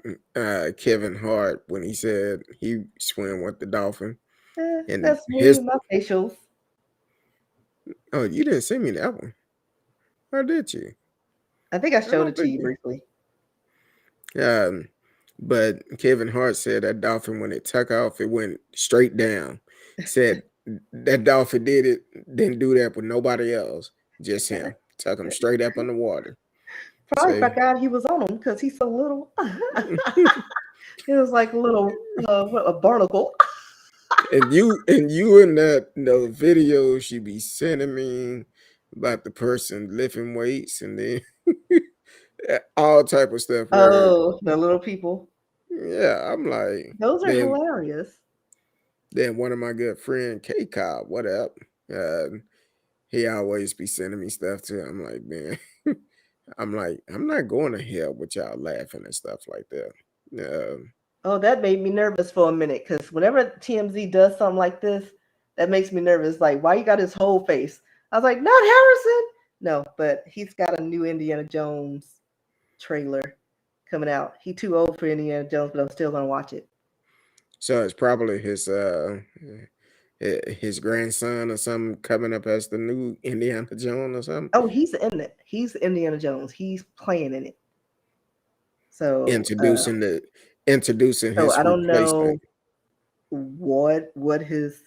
Kevin Hart when he said he swam with the dolphin. And that's me, my facials. Oh, you didn't send me that one. Or did you? I think I showed it to you briefly. But Kevin Hart said that dolphin, when it took off, it went straight down. Said that dolphin didn't do that with nobody else, just him. Took him straight up in the water. Probably forgot he was on him because he's so little. It was like a little a barnacle. and you in that videos you be sending me about the person lifting weights and then all type of stuff. Oh, the little people. Yeah, I'm like, those are hilarious. Then one of my good friend, K-Cobb, what up? He always be sending me stuff too. I'm like, man, I'm not going to hell with y'all laughing and stuff like that. Oh, that made me nervous for a minute because whenever TMZ does something like this, that makes me nervous. Like, why you got his whole face? I was like, not Harrison. No, but he's got a new Indiana Jones trailer coming out. He too old for Indiana Jones, but I'm still gonna watch it. So it's probably his grandson or something coming up as the new Indiana Jones or something. Oh, he's in it. He's Indiana Jones. He's playing in it. So introducing his I don't know what his,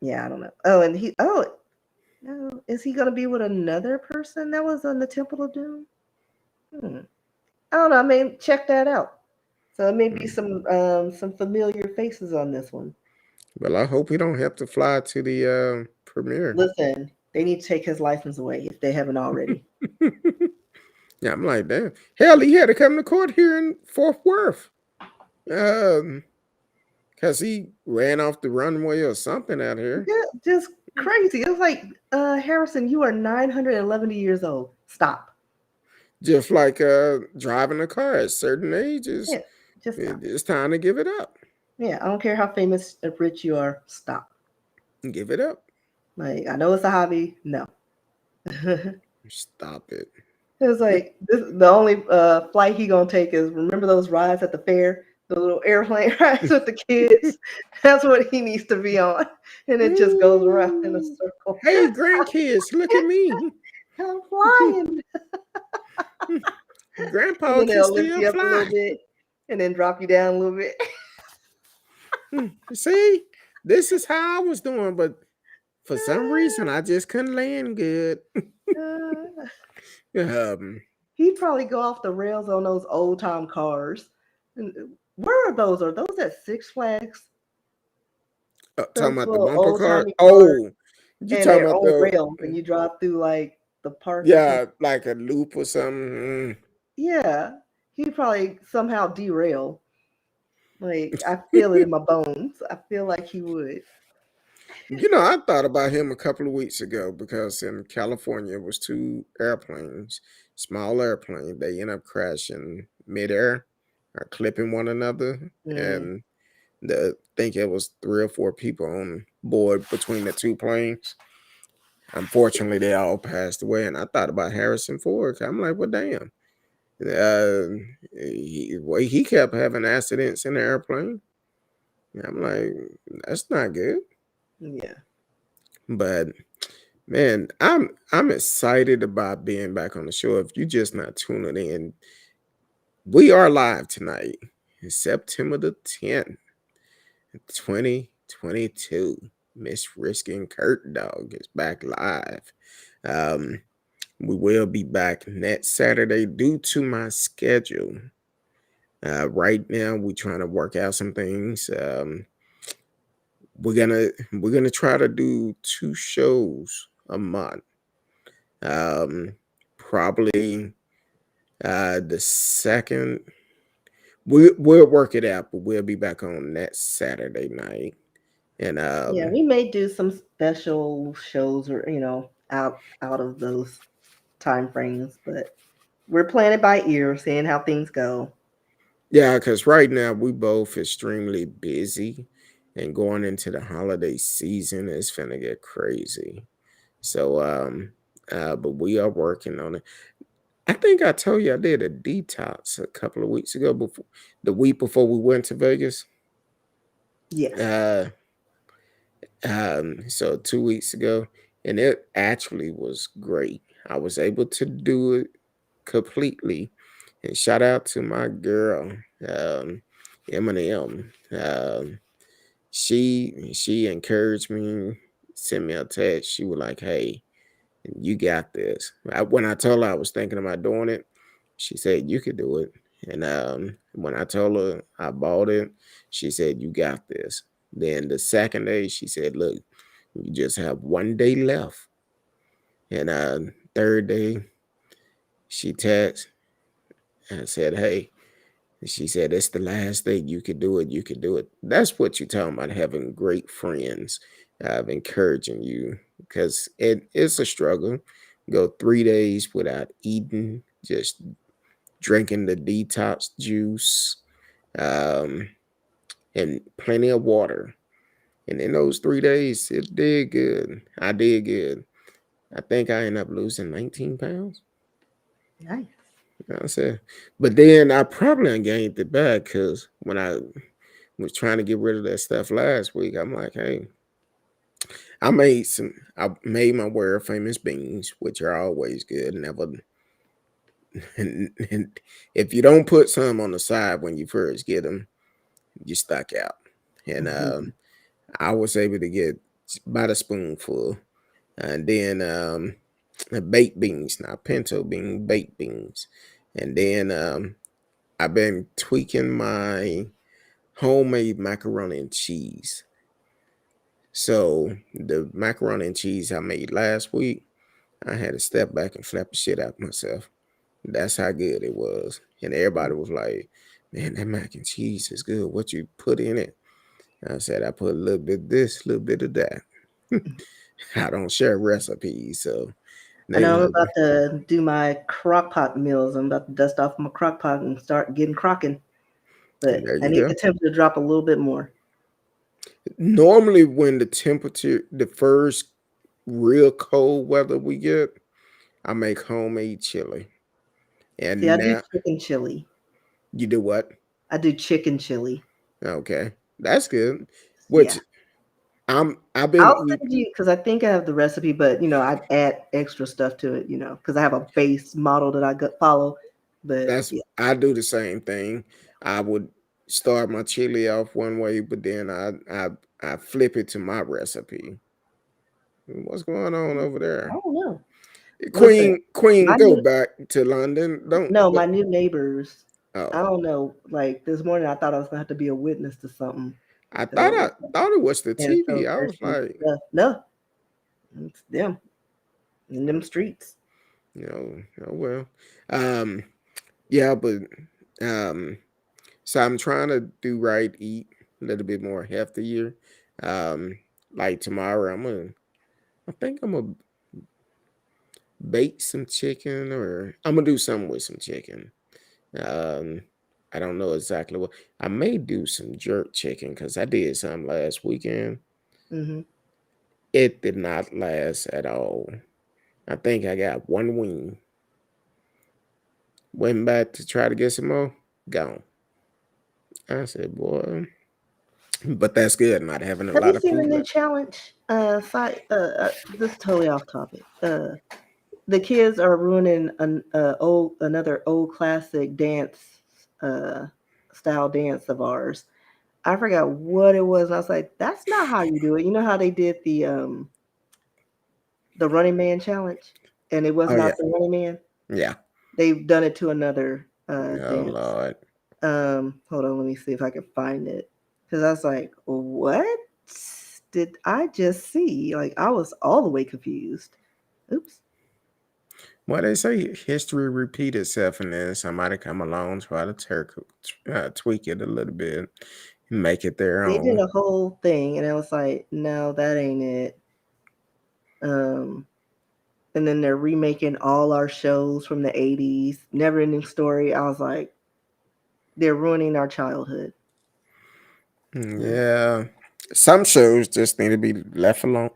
yeah, I don't know. Oh, and no, is he gonna be with another person that was on the Temple of Doom? I don't know. I mean, check that out. So it may be some familiar faces on this one. Well, I hope we don't have to fly to the premiere. Listen, they need to take his license away if they haven't already. Yeah, I'm like, damn. Hell, he had to come to court here in Fort Worth. Because he ran off the runway or something out here. Yeah, just crazy. It was like, Harrison, you are 911 years old. Stop. Just like driving a car at certain ages. Yeah, it's time to give it up. Yeah, I don't care how famous or rich you are. Stop. Give it up. Like, I know it's a hobby. No. Stop it. It was like, the only flight he gonna take is, remember those rides at the fair? The little airplane rides with the kids? That's what he needs to be on. And it just goes around in a circle. Hey, grandkids, look at me. I'm flying. Grandpa can still lift you up fly. a little bit and then drop you down a little bit. See, this is how I was doing, but for some reason I just couldn't land good. He'd probably go off the rails on those old time cars. Where are those? Are those at Six Flags? Talking about the bumper car? Oh, you talking about the rails and you drive through like the park? Yeah, like a loop or something. Yeah, he'd probably somehow derail. Like, I feel it in my bones. I feel like he would. I thought about him a couple of weeks ago because in California it was two airplanes, small airplanes. They end up crashing midair or clipping one another. And I think it was 3 or 4 people on board between the two planes. Unfortunately, they all passed away. And I thought about Harrison Ford. I'm like, well, damn. He kept having accidents in the airplane. I'm like, that's not good. Yeah. But man, I'm excited about being back on the show. If you're just not tuning in, we are live tonight. It's September the 10th, 2022. Miss Risky and Kurt Dog is back live. We will be back next Saturday due to my schedule. Right now, we're trying to work out some things. We're gonna try to do 2 shows a month. Probably the second. we'll work it out, but we'll be back on that Saturday night. And Yeah, we may do some special shows or out of those time frames, but we're playing it by ear, seeing how things go. yeah, because right now we both extremely busy, and going into the holiday season is finna get crazy. So but we are working on it. I think I told you I did a detox a couple of weeks ago, before the week before we went to Vegas. Yes. Uh so 2 weeks ago, and it actually was great. I was able to do it completely. And shout out to my girl, Eminem. She encouraged me, sent me a text. She was like, "Hey, you got this." When I told her I was thinking about doing it, she said you could do it. And when I told her I bought it, she said you got this. Then the second day, she said, "Look, you just have 1 day left." And third day, she texted and said, "Hey," she said, "It's the last thing. You could do it. You could do it." That's what you're talking about, having great friends, encouraging you, because it's a struggle. Go 3 days without eating, just drinking the detox juice, um, and plenty of water. And in those 3 days, it did good. I did good. I think I ended up losing 19 pounds. Nice. You know what I said? But then I probably gained it back, because when I was trying to get rid of that stuff last week, I'm like, hey, I made my world famous beans, which are always good. Never, and if you don't put some on the side when you first get them, you stuck out. And Mhm. I was able to get about a spoonful, and then baked beans, not pinto bean, baked beans, and then I've been tweaking my homemade macaroni and cheese. So the macaroni and cheese I made last week, I had to step back and flap the shit out myself. That's how good it was. And everybody was like, "Man, that mac and cheese is good. What you put in it?" I said, "I put a little bit of this, a little bit of that." I don't share recipes, so I they know I'm like, about to do my crock pot meals. I'm about to dust off my crock pot and start getting crocking, but there I you need go. the temperature to drop a little bit more. Normally, when the first real cold weather we get, I make homemade chili. See, I And do now chicken chili. you do what? I do chicken chili. Okay, that's good. Yeah. Which I've been I'll eating. send you because I think I have the recipe, but I add extra stuff to it, because I have a base model that I follow. But That's yeah. I do the same thing. I would start my chili off one way, but then I flip it to my recipe. What's going on over I there? don't know. Listen, Queen, my go new back to London. Don't. no, my new neighbors. I Oh, don't know. Like this morning, I thought I was gonna have to be a witness to something because I I was thought it was the saying TV. some I was cursing like, stuff. No, it's them in them streets. oh well. Um, yeah, but um, so I'm trying to do right, eat a little bit more healthier. Um, like tomorrow, I think I'm gonna bake some chicken, or I'm gonna do something with some chicken. Um, I don't know exactly what. I may do some jerk chicken, because I did some last weekend. Hmm. It did not last at all. I think I got one wing. Went back to try to get some more. Gone. I said, boy, but that's good. Not having a Have you lot of seen the food new left. challenge? This is totally off topic. The kids are ruining another old classic dance uh style dance of ours. I forgot what it was. And I was like, that's not how you do it. You know how they did the Running Man challenge, and it was Oh yeah, not the Running Man. yeah. They've done it to another Oh dance. Lord. Hold on, let me see if I can find it. Because I was like, what did I just see? Like I was all the way confused. Oops. Well, they say history repeat itself, and then somebody come along try to tweak it a little bit, make it their They did own. a whole thing, and I was like, no, that ain't it. And then they're remaking all our shows from the 80s, Never Ending Story. I was like, they're ruining our childhood. Yeah, some shows just need to be left alone.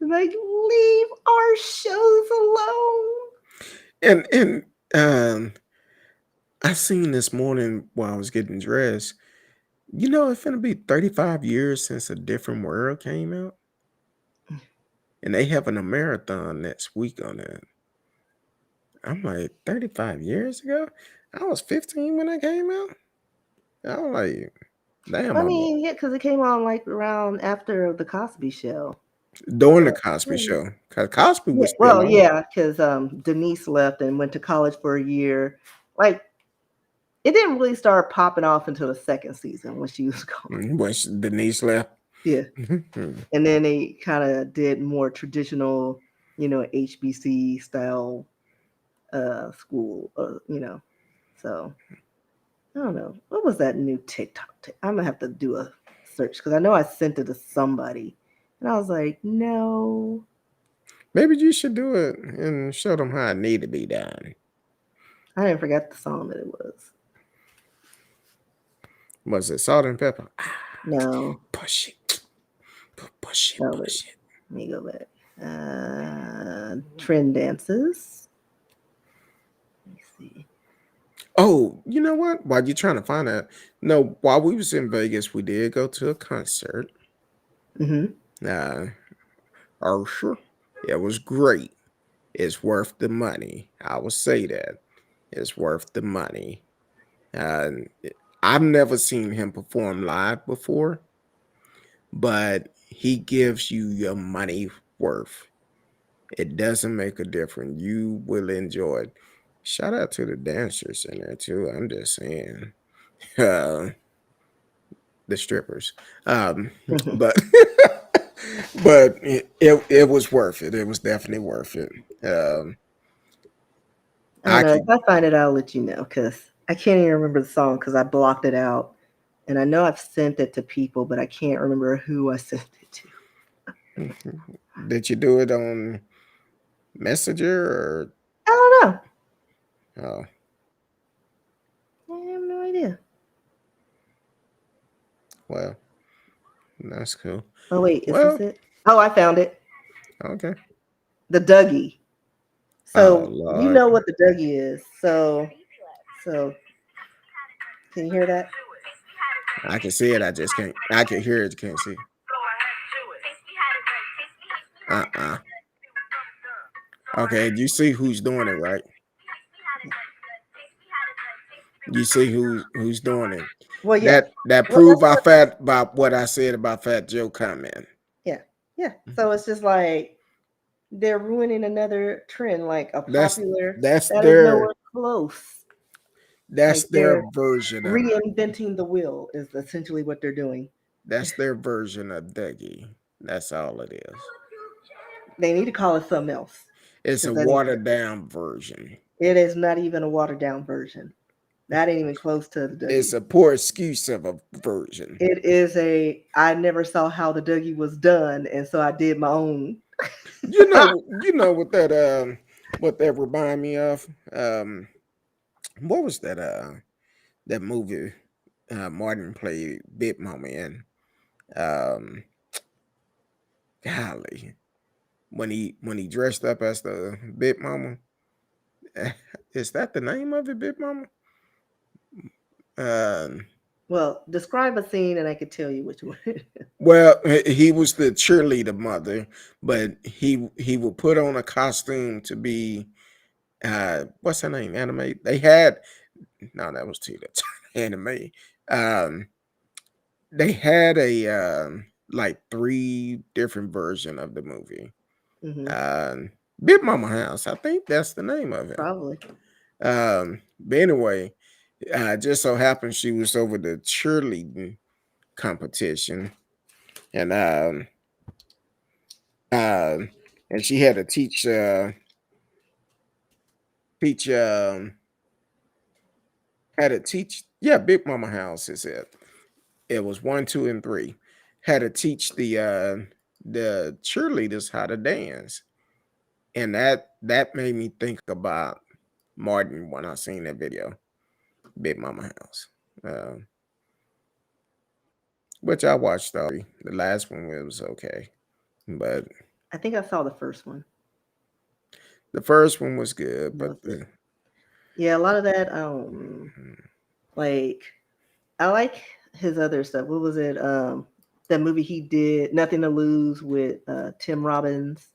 Like, leave our shows alone. And I seen this morning while I was getting dressed. You know, it's gonna be 35 years since A Different World came out, and they having a marathon next week on it. I'm like, 35 years ago? I was 15 when that came out. I was like, damn, I mean, yeah, because it came on like around after the Cosby Show. during the But, Cosby yeah. Show. Cause Cosby Yeah, was still well, on. yeah, because Denise left and went to college for a year. Like, it didn't really start popping off until the second season when she was gone. When Denise left. Yeah. And then they kind of did more traditional, HBC style school, So I don't know. What was that new TikTok? I'm gonna have to do a search because I know I sent it to somebody, and I was like, no. Maybe you should do it and show them how it need to be done. I didn't forget the song that it was. Was it Salt and Pepper? No. Push it. Push it. No, Push it. Let me go back. Trend dances. Let me see. Oh, you know what? While you're trying to find that, no, while we was in Vegas, we did go to a concert. Usher. It was great. It's worth the money. I will say that. It's worth the money. I've never seen him perform live before, but he gives you your money worth. It doesn't make a difference. You will enjoy it. Shout out to the dancers in there too. I'm just saying. The strippers. But but it was worth it. It was definitely worth it. I don't know. If I find it, I'll let you know because I can't even remember the song because I blocked it out. And I know I've sent it to people, but I can't remember who I sent it to. Did you do it on Messenger or? I don't know. Oh, I have no idea. well, that's cool. Oh wait, is Well, this it? Oh, I found it. okay. The Dougie. So Oh you Lord, know what the Dougie is. So can you hear that? I can see it. I just can't. I can hear it. Can't see. Okay, you see who's doing it, right? You see who's doing it. Well, yeah. That Well, prove about what I said about Fat Joe comment. yeah. So it's just like they're ruining another trend, like a That's popular that's that is their nowhere close. that's Like their they're version of it. reinventing the wheel is essentially what they're doing. That's their version of Dougie. That's all it is. They need to call it something else. It's a 'cause that ain't watered down version. It is not even a watered down version. That ain't even close to the Dougie. It's a poor excuse of a version. It is I never saw how the Dougie was done, and so I did my own. You know what that remind me of? What was that movie Martin played Big Mama in? Golly. When he dressed up as the Big Mama. Is that the name of it, Big Mama? Well, describe a scene and I could tell you which one. Well, he was the cheerleader mother, but he would put on a costume to be what's her name? Anime. They had that was Tina Anime. They had a like 3 different version of the movie. Big Mama House, I think that's the name of it. Probably. But anyway, just so happened she was over the cheerleading competition, and she had to teach teach had to teach. Yeah, Big Mama House is it. It was 1, 2, and 3. Had to teach the cheerleaders how to dance, and that made me think about Martin when I seen that video, Big Mama House. Uh, which I watched all. The last one was okay, but I think I saw the first one. the first one was good. But Loved it. Yeah, a lot of that. Like I like his other stuff. What was it? That movie he did, Nothing to Lose, with Tim Robbins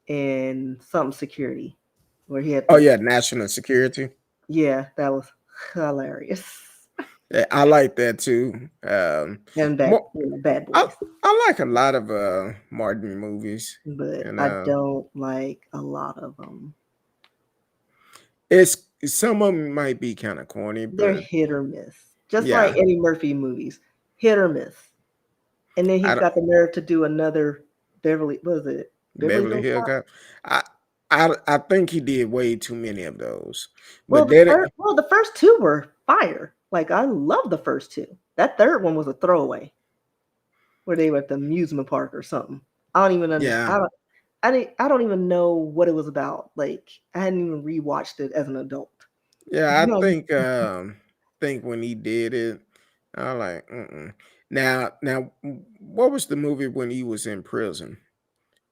and something security, where he had. oh yeah, national security. Yeah, that was hilarious. Yeah, I like that too. And Bad I, Boys, I like a lot of Martin movies, but and I don't like a lot of them. it's some of them might be kind of corny, They're but hit or miss, just yeah, like Eddie Murphy movies, hit or miss. And then I he's don't, got the nerve to do another Beverly. What was it? Beverly Hills Hill Cop? Cop. I think he did way too many of those, Well, but then the first two were fire. Like I love the first two. That third one was a throwaway, where they were at the amusement park or something. I don't even yeah, I don't even know what it was about. Like I hadn't even rewatched it as an adult. yeah, I No. think when he did it, I was like, mm-mm. Now, what was the movie when he was in prison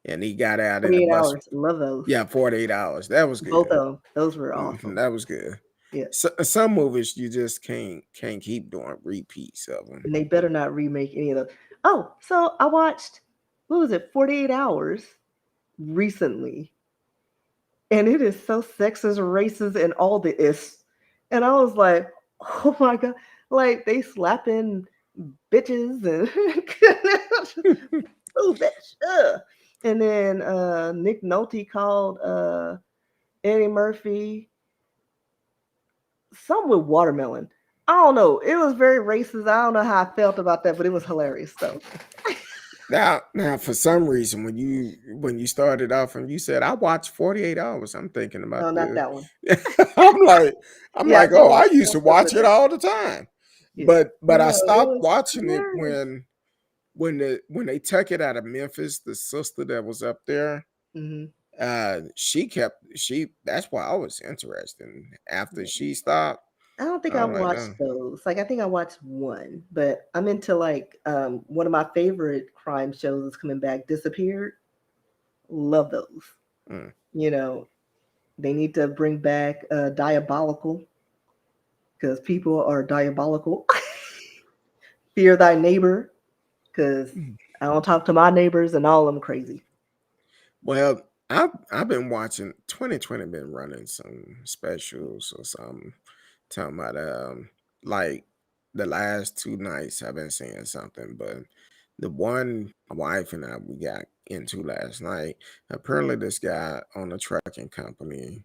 and he got out in a 48 bus? hours. Love those. Yeah, 48 hours. That was Both good. of them. Those were awesome. That was good. Yeah. So, some movies you just can't keep doing repeats of them. And they better not remake any of those. Oh, so I watched, what was it, 48 Hours recently. And it is so sexist, racist, and all the is. And I was like, oh my God. Like they slapping bitches and oh bitch. Ugh. And then Nick Nolte called Eddie Murphy something with watermelon. I don't know. It was very racist. I don't know how I felt about that, but it was hilarious. So Now, for some reason, when you started off and you said I watched 48 Hours, I'm thinking no, about not the. that one. I'm Yeah, I like, oh, I told used to watch it all the time, yeah. but I No, it stopped was watching it hilarious. when they took it out of Memphis. The sister that was up there, Mhm. she. That's why I was interested. After she stopped, I don't think I I was like, watched those. Like I think I watched one, but I'm into like one of my favorite crime shows is coming back, Disappeared. Love those. mm. You know, they need to bring back Diabolical because people are diabolical. Fear thy neighbor because I don't talk to my neighbors and all of them crazy. Well, I've been watching 2020 been running some specials or something talking about like the last 2 nights I've been seeing something, but the one my wife and I we got into last night, apparently this guy on a trucking company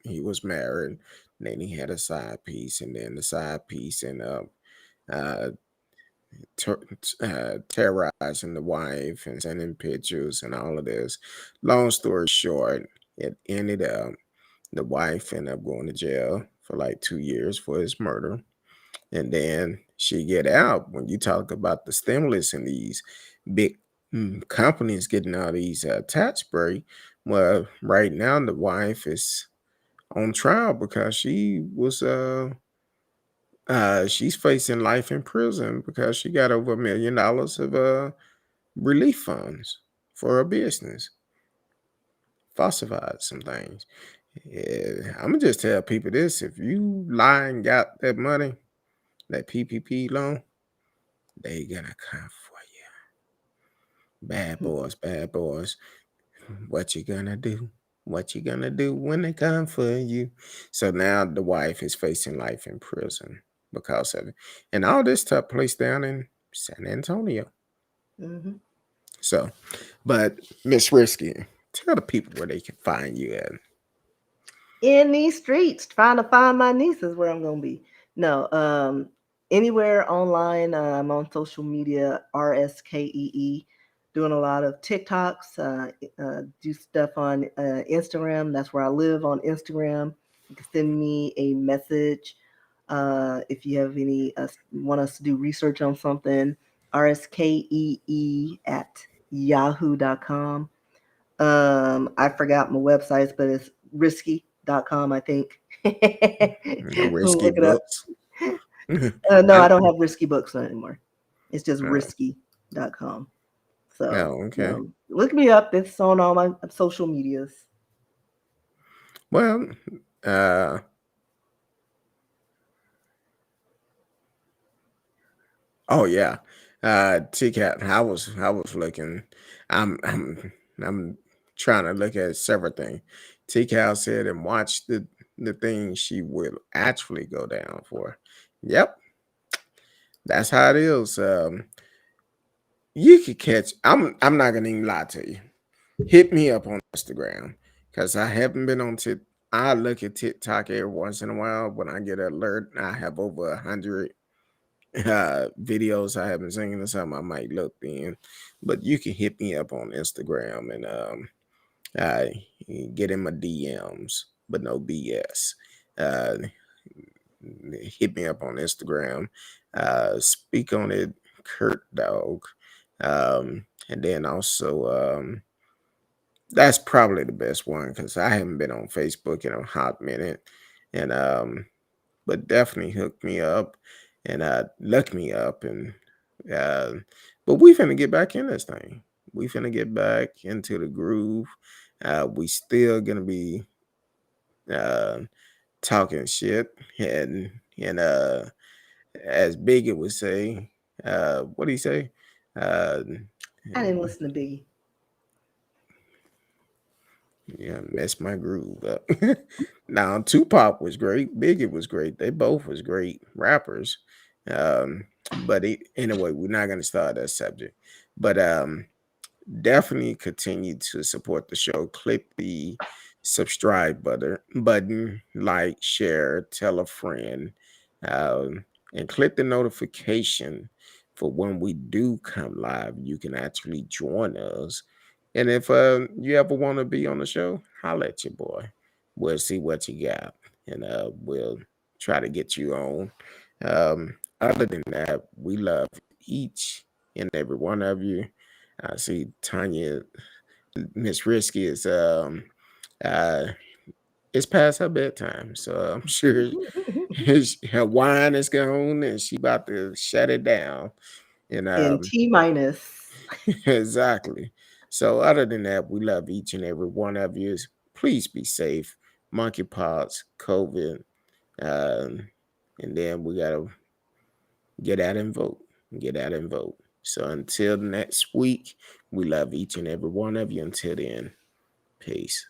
he was married, and then he had a side piece, and then the side piece ended up uh terrorizing the wife and sending pictures and all of this. Long story short, it ended up the wife ended up going to jail for like 2 years for his murder, and then she get out. When you talk about the stimulus and these big companies getting all these tax break, well, right now the wife is on trial because she's facing life in prison because she got over $1 million of relief funds for her business. Falsified some things. Yeah, I'm gonna just tell people this: if you lie and got that money, that PPP loan, they gonna come for you. Bad boys, bad boys. What you gonna do? What you gonna do when they come for you? So now the wife is facing life in prison because of it, and all this took place down in San Antonio. Mhm. So, but Miss Risky, tell the people where they can find you at. In these streets, trying to find my nieces where I'm gonna be. No, anywhere online. I'm on social media, RSKEE. doing a lot of TikToks, do stuff on Instagram. That's where I live, on Instagram. You can send me a message if you have any, want us to do research on something. rskee@yahoo.com. I forgot my websites, but it's risky.com, I think. Risky Look it up. books. No, I don't have risky books anymore. It's just risky.com. So okay. Look me up. It's on all my social medias. Well, oh yeah. TCAT, I was looking. I'm trying to look at several things. TCAT said and watch the things she will actually go down for. Yep. That's how it is. You could catch. I'm not gonna even lie to you. Hit me up on Instagram because I haven't been on Tik. I look at TikTok every once in a while. When I get an alert, I have over 100 videos I haven't seen or something. I might look in, but you can hit me up on Instagram and get in my DMs, but no BS. Uh, Hit me up on Instagram. Speak on it, Kurt Dog. And then also, that's probably the best one because I haven't been on Facebook in a hot minute. And but definitely hook me up and look me up and but we finna get back in this thing. We finna get back into the groove. We still gonna be talking shit and as Biggie would say, what do you say? I didn't listen to Biggie. Yeah, messed my groove up. Now Tupac was great, Biggie was great. They both was great rappers. But anyway, we're not gonna start that subject. But definitely continue to support the show. Click the subscribe button, like, share, tell a friend, and click the notification for when we do come live. You can actually join us. And if you ever want to be on the show, holla at your boy. We'll see what you got, and we'll try to get you on. Other than that, we love each and every one of you. I see Tanya, Miss Risky is uh it's past her bedtime, so I'm sure her wine is gone and she about to shut it down. And In T minus. exactly. So other than that, we love each and every one of you. Please be safe. Monkeypox, COVID, and then we gotta get out and vote. Get out and vote. So until next week, we love each and every one of you. Until then, peace.